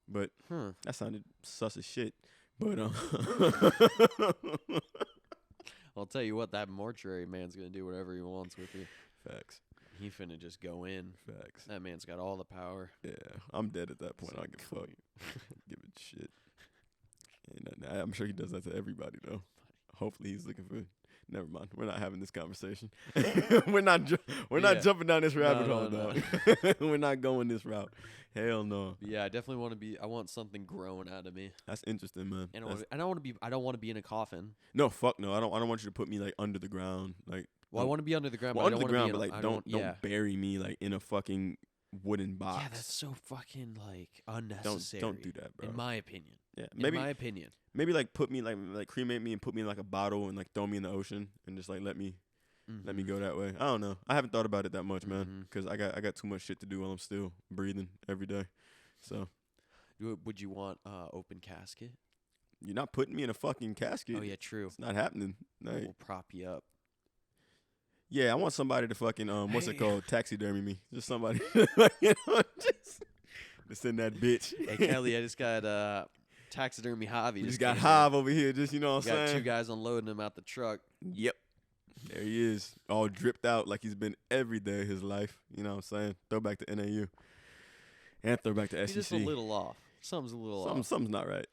But Huh. that sounded sus as shit. But I'll tell you what, that mortuary man's gonna do whatever he wants with you. facts, He finna just go in. facts. That man's got all the power. Yeah, I'm dead at that point. I like, don't give a fuck. Give it shit. And I'm sure he does that to everybody though. Hopefully he's looking for. Never mind. We're not having this conversation. we're not Yeah. jumping down this rabbit hole, no. dog. We're not going this route. Hell no. But yeah, I definitely want to be. I want something growing out of me, That's interesting, man. and That's- I don't want to be. I don't want to be in a coffin. no, fuck no. I don't want you to put me like under the ground, like. Well, I want to be under the ground. Well, but I under the don't wanna ground, be but in like a- don't yeah. bury me like in a fucking wooden box. Yeah, that's so fucking like unnecessary. don't do that, bro. In my opinion. Yeah, In my opinion. maybe like put me like cremate me and put me in like a bottle and like throw me in the ocean and just like let me Mm-hmm. go that way. I don't know. I haven't thought about it that much, man, Mhm. because I got too much shit to do while I'm still breathing every day. So Would you want open casket? you're not putting me in a fucking casket. Oh yeah, true. It's not happening. Like, We'll prop you up. yeah, I want somebody to fucking what's it Hey. called? Taxidermy me. Just somebody, just in that bitch. Hey Kelly, I just got taxidermy Javi. We just got came in. Hive over here. Just you know what I'm Got saying. two guys unloading him out the truck. Yep. There he is, all dripped out like he's been every day of his life. You know what I'm saying? Throwback to NAU. And throwback to He's SEC. just a little off. Something's a little off, Something's not right.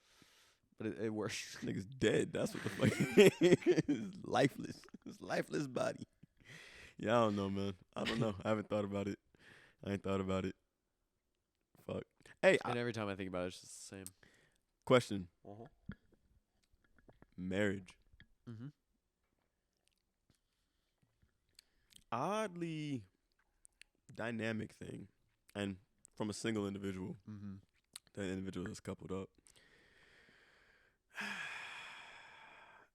but it works. Nigga's dead. That's what the fuck. It's lifeless. His lifeless body. Yeah, I don't know, man. I don't know. I haven't thought about it. I ain't thought about it. Fuck. Hey, And every time I think about it, it's just the same. question. Uh-huh. Marriage. Mm-hmm. Oddly dynamic thing. And from a single individual. Mm-hmm. That individual is coupled up.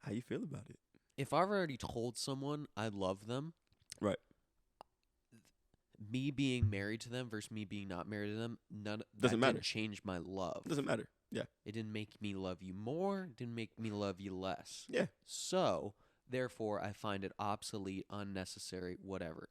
How you feel about it? If I've already told someone I love them, Right. me being married to them versus me being not married to them, Doesn't that matter. didn't change my love. Doesn't matter. Yeah. It didn't make me love you more. Didn't make me love you less. Yeah. So, therefore, I find it obsolete, unnecessary, whatever.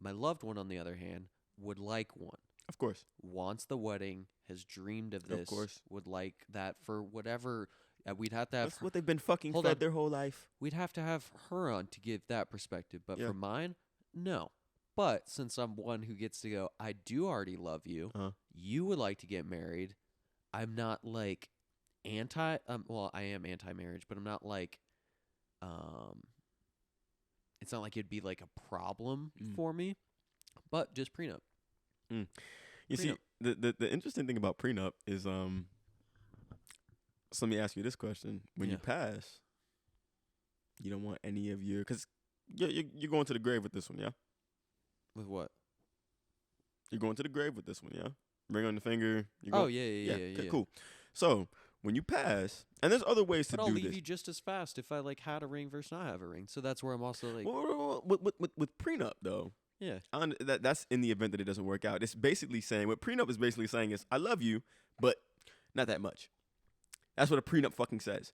My loved one, on the other hand, would like one. Of course. Wants the wedding, has dreamed of this. Of course. Would like that for whatever. We'd have to have. That's what they've been fucking Hold fed on. their whole life. We'd have to have her on to give that perspective. But Yeah. for mine, no. But since I'm one who gets to go, I do already love you. Uh-huh. You would like to get married. I'm not like anti. Well, I am anti-marriage, but I'm not like. It's not like it'd be like a problem for me, but just prenup. You see, the interesting thing about prenup is so let me ask you this question: when you Yeah. pass, you don't want any of your because you're going to the grave with this one, yeah. With what? You're going to the grave with this one, yeah. ring on the finger. Oh yeah. Okay, cool. So when you pass, and there's other ways But to I'll do leave this. you just as fast if I like had a ring versus not have a ring. So that's where I'm also like, With prenup though, yeah, that's in the event that it doesn't work out. It's basically saying what prenup is basically saying is I love you, but not that much. That's what a prenup fucking says.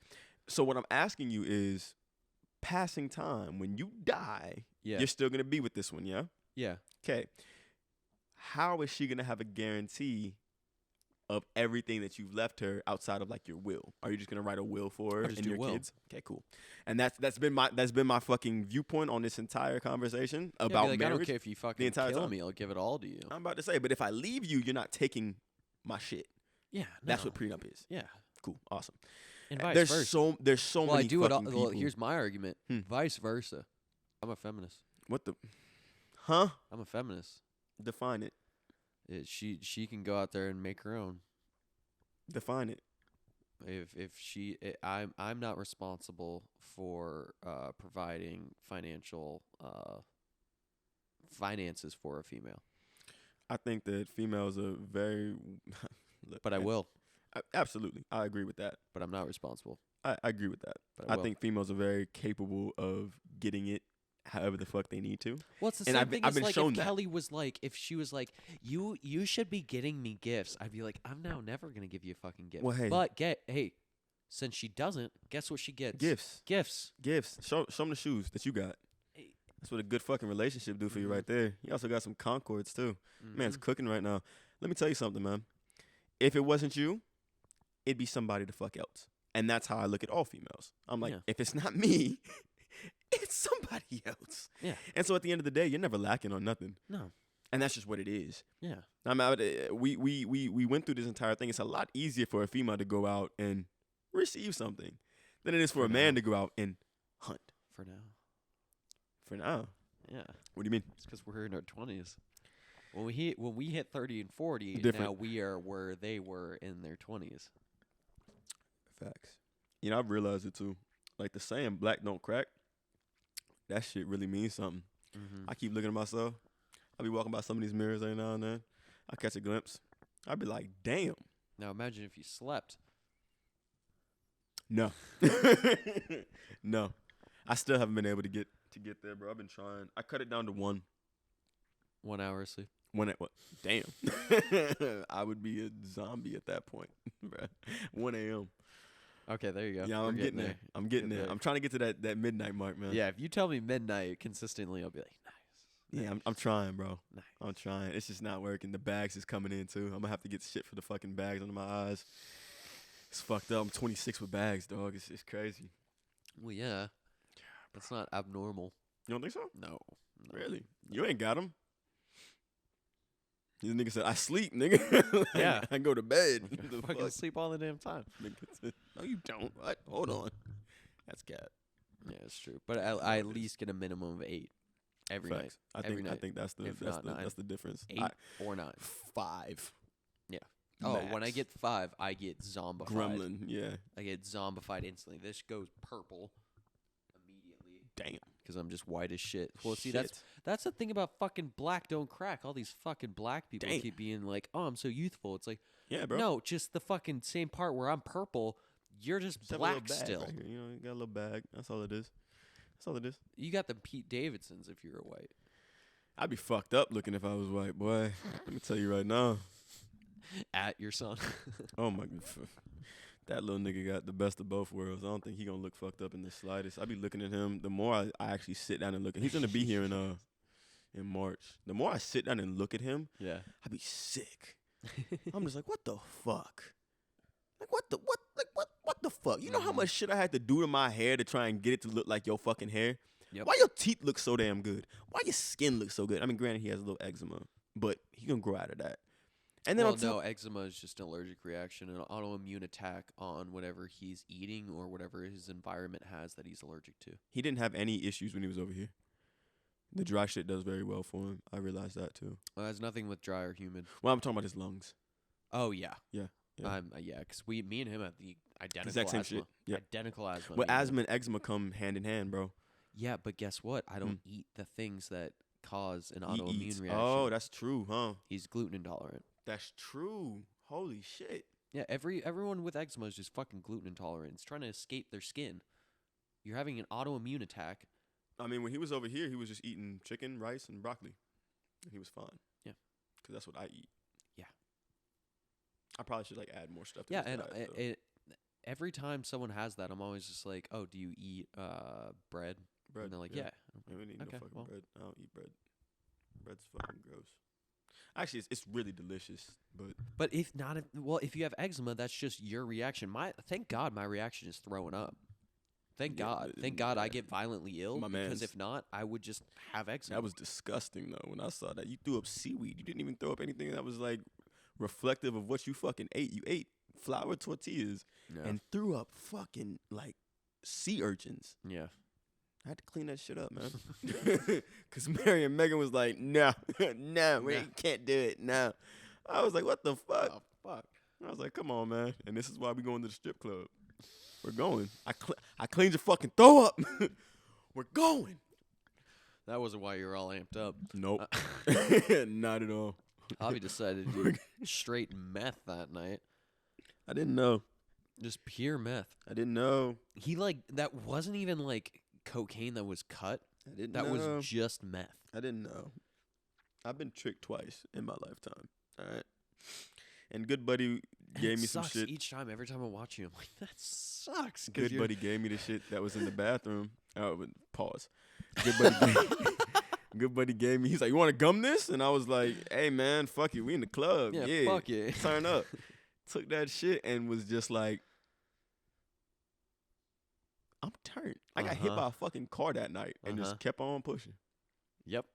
So what I'm asking you is, passing time when you die, yeah, you're still gonna be with this one, yeah? yeah. Okay. How is she gonna have a guarantee of everything that you've left her outside of like your will? Are you just gonna write a will for her I'll just and do your will. kids? Okay, cool. And that's been my fucking viewpoint on this entire conversation Yeah, about be like, marriage. I don't care if you fucking entire kill time. me. I'll give it all to you. I'm about to say, but if I leave you, you're not taking my shit. Yeah, That's no. what prenup is. Yeah, Cool, awesome. and vice There's versa. so Well, I many do it. fucking people. Well, here's my argument. Hmm. Vice versa. I'm a feminist. What the? Huh? I'm a feminist. Define it. She can go out there and make her own. Define it. I'm not responsible for providing finances for a female, I think that females are very. Look, but I man, will. Absolutely, I agree with that. But I'm not responsible. I agree with that. But I I will. think females are very capable of getting it however the fuck they need to. Well, it's the And same I've been- thing I've as been like shown if that. Kelly was like, if she was like, you should be getting me gifts. I'd be like, I'm now never gonna give you a fucking gift. Well, hey. But since she doesn't, guess what she gets? Gifts. Gifts. Show them the shoes that you got. Hey. That's what a good fucking relationship do for you Mhm. right there. You also got some Concords too. Man's Mhm. cooking right now. Let me tell you something, man. If it wasn't you, it'd be somebody the fuck else. And that's how I look at all females. I'm like, Yeah. if it's not me, it's somebody else. Yeah. And so at the end of the day, you're never lacking on nothing. No. And that's just what it is. Yeah. I'm out. We went through this entire thing. It's a lot easier for a female to go out and receive something than it is for For a man now. to go out and hunt. For now. For now, Yeah. what do you mean? It's because we're in our 20s. When we hit 30 and 40, Different. now we are where they were in their 20s. Facts. You know, I've realized it too. Like the saying "black don't crack," that shit really means something. Mm-hmm. I keep looking at myself. I be walking by some of these mirrors every now and then. I catch a glimpse. I be like, damn. Now imagine if you slept. No. No. I still haven't been able to get there, bro. I've been trying. I cut it down to 1 1 hour of sleep. What? Damn. I would be a zombie at that point, bro. 1 a.m. Okay, there you go. Yeah, We're I'm getting there. I'm getting there. I'm trying to get to that midnight mark, man. Yeah, if you tell me midnight consistently, I'll be like, nice. Yeah, I'm trying, bro. Nice. I'm trying. It's just not working. The bags is coming in too. I'm gonna have to get shit for the fucking bags under my eyes. It's fucked up. I'm 26 with bags, dog. It's crazy. Well, yeah. That's not abnormal. You don't think so? No. Really? You ain't got them. This nigga said, I sleep, nigga. Like, Yeah. I go to bed. The Fucking fuck? sleep all the damn time. Nigga said, no, you don't. What? Hold on. That's cat. Yeah, it's true. But I at least get a minimum of 8 every night. Facts. Every I night. think that's If not 9. that's the difference. 8 or 9. 5. Yeah. Oh, when I Max. get 5, I get zombified. Gremlin, yeah. I get zombified instantly. This goes purple immediately Damn. because I'm just white as shit. Well, see, Shit. that's the thing about fucking black don't crack. All these fucking black people Damn. keep being like, "Oh, I'm so youthful." It's like, Yeah, bro. no, just the fucking same part where I'm purple. You're just Just have a little black bag still. right here, you know, you got a little bag. That's all it is. That's all it is. You got the Pete Davidsons if you're white. I'd be fucked up looking if I was white, boy. Let me tell you right now. At your son. Oh my, that little nigga got the best of both worlds. I don't think he gonna look fucked up in the slightest. I be looking at him. The more I actually sit down and look, he's gonna be here in March. The more I sit down and look at him, Yeah. I be sick. I'm just like, what the fuck? Like what the fuck? You know how much shit I had to do to my hair to try and get it to look like your fucking hair? Yep. Why your teeth look so damn good? Why your skin look so good? I mean, granted, he has a little eczema, but he gonna grow out of that. And then Well, on top, no, eczema is just an allergic reaction, an autoimmune attack on whatever he's eating or whatever his environment has that he's allergic to. he didn't have any issues when he was over here. The dry shit does very well for him. I realized that too. Well, it has nothing with dry or humid. Well, I'm talking about his lungs. Oh yeah, Yeah. yeah, because me and him have the identical Exact same asthma. shit. Yeah. Identical asthma. Well, me and him. asthma and eczema come hand in hand, bro. Yeah, but guess what? I don't eat the things that cause an He autoimmune eats. reaction. Oh, that's true, huh? He's gluten intolerant. That's true. Holy shit. Yeah, everyone with eczema is just fucking gluten intolerant. It's trying to escape their skin. You're having an autoimmune attack. I mean, when he was over here, he was just eating chicken, rice, and broccoli. And he was fine. Yeah. Because that's what I eat. Yeah. I probably should, like, add more stuff to Yeah, his and diet, every time someone has that, I'm always just like, oh, do you eat bread? Bread, And they're like, yeah. yeah. I don't eat Okay, no fucking well. bread. I don't eat bread. Bread's fucking gross. Actually, it's really delicious, but But if you have eczema, that's just your reaction. Thank God my reaction is throwing up. Thank God I get violently ill, My because mans. if not, I would just have eczema. that was disgusting, though, when I saw that. You threw up seaweed. You didn't even throw up anything that was, like, reflective of what you fucking ate. You ate flour tortillas Yeah. and threw up fucking, like, sea urchins. Yeah. I had to clean that shit up, man. Because Mary and Megan was like, no, we can't do it, no. I was like, what the fuck? Oh, fuck. I was like, come on, man. And this is why we going to the strip club. We're going. I cleaned your fucking throw up. We're going. That wasn't why you were all amped up. Nope. Not at all. Javi decided to do straight meth that night. I didn't know. Just pure meth. I didn't know. He that wasn't even like cocaine that was cut. I didn't That know. was just meth. I didn't know. I've been tricked twice in my lifetime. All right. And good buddy gave me some shit. Each time, every time I watch you, I'm like, that sucks. Good buddy gave me the shit that was in the bathroom. Oh, but pause. Good buddy gave me. He's like, "You want to gum this?" And I was like, "Hey man, fuck it. We in the club. Yeah, fuck it. Turn up." Took that shit and was just like, I'm turned. I got hit by a fucking car that night and just kept on pushing. Yep.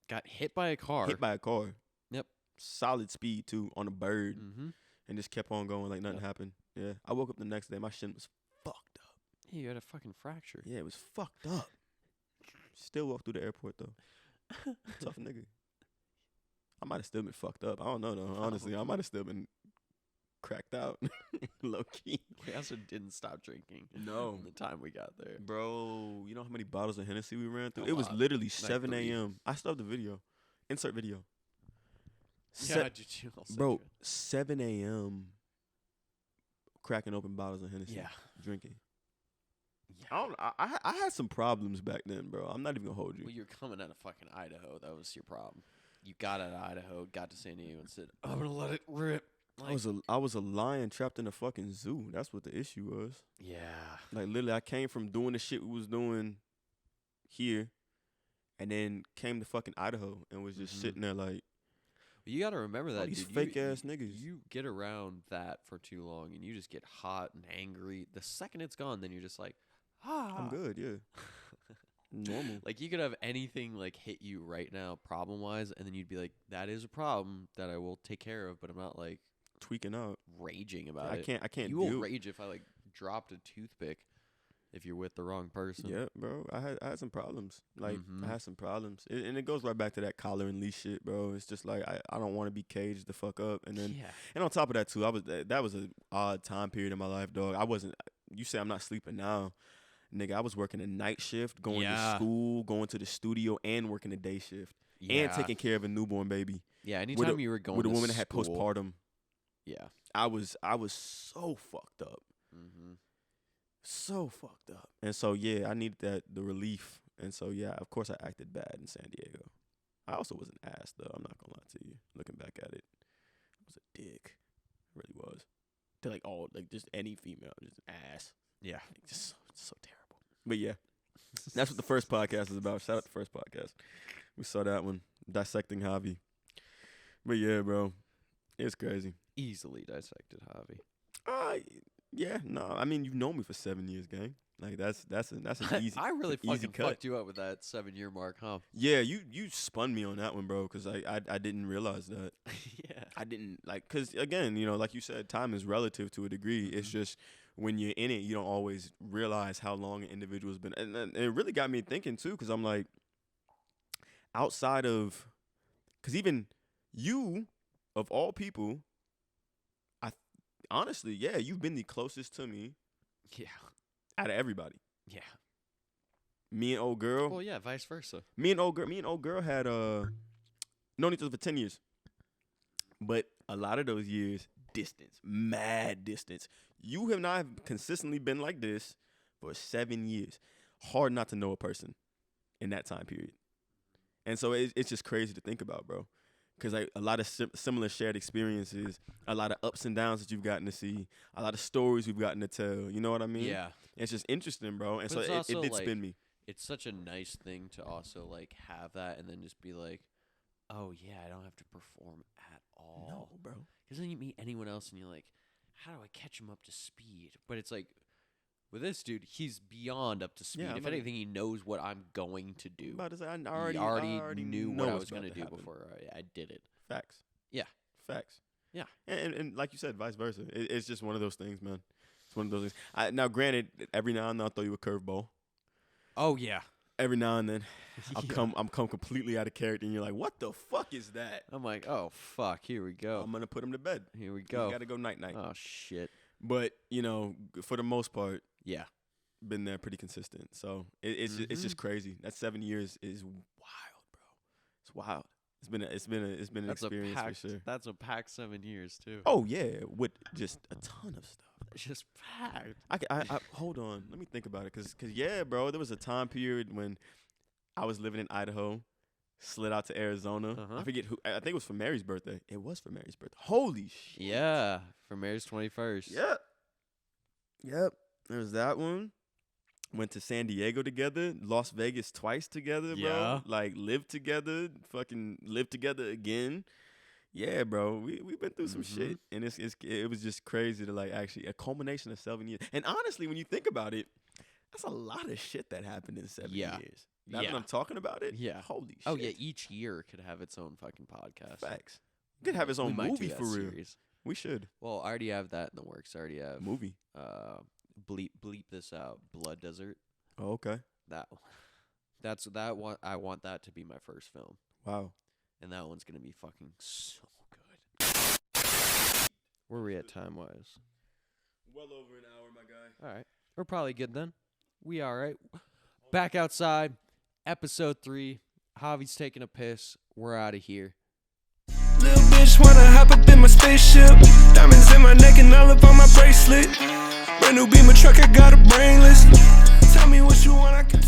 Got hit by a car. Hit by a car. Yep. Solid speed too on a bird. Mm-hmm. And just kept on going like nothing happened. Yeah. I woke up the next day. My shin was fucked up. Yeah, you had a fucking fracture. Yeah, it was fucked up. Still walked through the airport though. Tough nigga. I might have still been fucked up. I don't know though. Honestly, I might have still been cracked out. Low key. We also didn't stop drinking. No. The time we got there. Bro, you know how many bottles of Hennessy we ran through? A It was lot. literally Like 7 3. a.m. I still have the video. Insert video. Yeah, did you? I'll send Bro, you it. 7 a.m. cracking open bottles of Hennessy. Yeah. Drinking. Yeah. I had some problems back then, bro. I'm not even gonna hold you. Well, you're coming out of fucking Idaho. That was your problem. You got out of Idaho, got to San Diego, and said, "I'm gonna let it rip." Like, I was a lion trapped in a fucking zoo. That's what the issue was. yeah. Like literally, I came from doing the shit we was doing here, and then came to fucking Idaho and was just sitting there like, You got to remember that these dude. fake ass niggas. You get around that for too long, and you just get hot and angry. The second it's gone, then you're just like, I'm good, yeah. Normal. Like you could have anything like hit you right now, problem wise, and then you'd be like, "That is a problem that I will take care of," but I'm not like Tweaking out. raging about I it. can't You will deal. rage if I like dropped a toothpick if you're with the wrong person. Yeah, bro. I had some problems. Like Mhm. I had some problems, and it goes right back to that collar and leash shit, bro. It's just like I don't want to be caged the fuck up, and then Yeah. and on top of that too, that was an odd time period in my life, dog. I wasn't. You say I'm not sleeping now, nigga. I was working a night shift, going to school, going to the studio, and working a day shift, and taking care of a newborn baby. Yeah, anytime you were going with a to woman that had school, postpartum. Yeah. I was so fucked up. Mm-hmm. So fucked up. And so yeah, I needed the relief. And so yeah, of course I acted bad in San Diego. I also was an ass though, I'm not gonna lie to you. Looking back at it. I was a dick. I really was. To like just any female, just an ass. Yeah. Like, just so terrible. But yeah. That's what the first podcast is about. Shout out the first podcast. We saw that one. Dissecting Javi. But yeah, bro. It's crazy. Easily dissected Javi. Yeah, no. I mean, you've known me for 7 years, gang. Like that's an easy. I really easy fucking cut. fucked you up with that 7-year mark, huh? Yeah, you spun me on that one, bro, because I didn't realize that. Yeah. I didn't because again, like you said, time is relative to a degree. It's just when you're in it, you don't always realize how long an individual's been, and it really got me thinking too, because I'm like, outside of, because even you, of all people, honestly, yeah, you've been the closest to me Yeah. out of everybody. Yeah. Me and old girl. Well, yeah, vice versa. Me and old girl had known each other for 10 years. But a lot of those years, distance, mad distance. You have not consistently been like this for 7 years. Hard not to know a person in that time period. And so it's just crazy to think about, bro. Because like a lot of similar shared experiences, a lot of ups and downs that you've gotten to see, a lot of stories we've gotten to tell. You know what I mean? Yeah. It's just interesting, bro. And But so it's it also, did like, spin me. It's such a nice thing to also like have that and then just be like, oh yeah, I don't have to perform at all. No, bro. Because then you meet anyone else and you're like, how do I catch him up to speed? But it's like, with this dude, he's beyond up to speed. Yeah, if anything, he knows what I'm going to do. I'm about to say, I He already knew know what I what's was going to about do happen. before I did it. Facts. Yeah. Facts. Yeah. And like you said, vice versa. It's just one of those things, man. It's one of those things. Now, granted, every now and then I'll throw you a curveball. Oh, yeah. Every now and then I'm come completely out of character, and you're like, what the fuck is that? I'm like, oh, fuck, here we go. I'm going to put him to bed. Here we go. You got to go night-night. Oh, shit. But, you know, for the most part, Yeah. been there pretty consistent. So it's just crazy. That 7 years is wild, bro. It's wild. It's been an experience for sure. That's a packed 7 years, too. Oh yeah, with just a ton of stuff. It's just packed. I hold on. Let me think about it, cause yeah, bro. There was a time period when I was living in Idaho, slid out to Arizona. I forget who. I think it was for Mary's birthday. It was for Mary's birthday. Holy shit. Yeah, for Mary's 21st. Yep. There's that one. Went to San Diego together, Las Vegas twice together, bro. Yeah. Like lived together, fucking lived together again. Yeah, bro. We've been through some shit, and it was just crazy to like actually a culmination of 7 years. And honestly, when you think about it, that's a lot of shit that happened in 7 years. Now that I'm talking about it, holy shit. Oh yeah, each year could have its own fucking podcast. Facts. You could have his own We might do movie that for real. series. We should. Well, I already have that in the works. I already have Movie. bleep this out. Blood Desert. Oh, okay. That one. That's that one. I want that to be my first film, Wow. and that one's gonna be fucking so good. Where are we at time wise? Well over an hour, my guy. All right, we're probably good then. We all right. Back outside, episode 3. Javi's taking a piss. We're out of here. Little bitch wanna hop up in my spaceship. Diamonds in my neck and all up on my bracelet. Brand new Beamer truck, I got a brainless. Tell me what you want, I can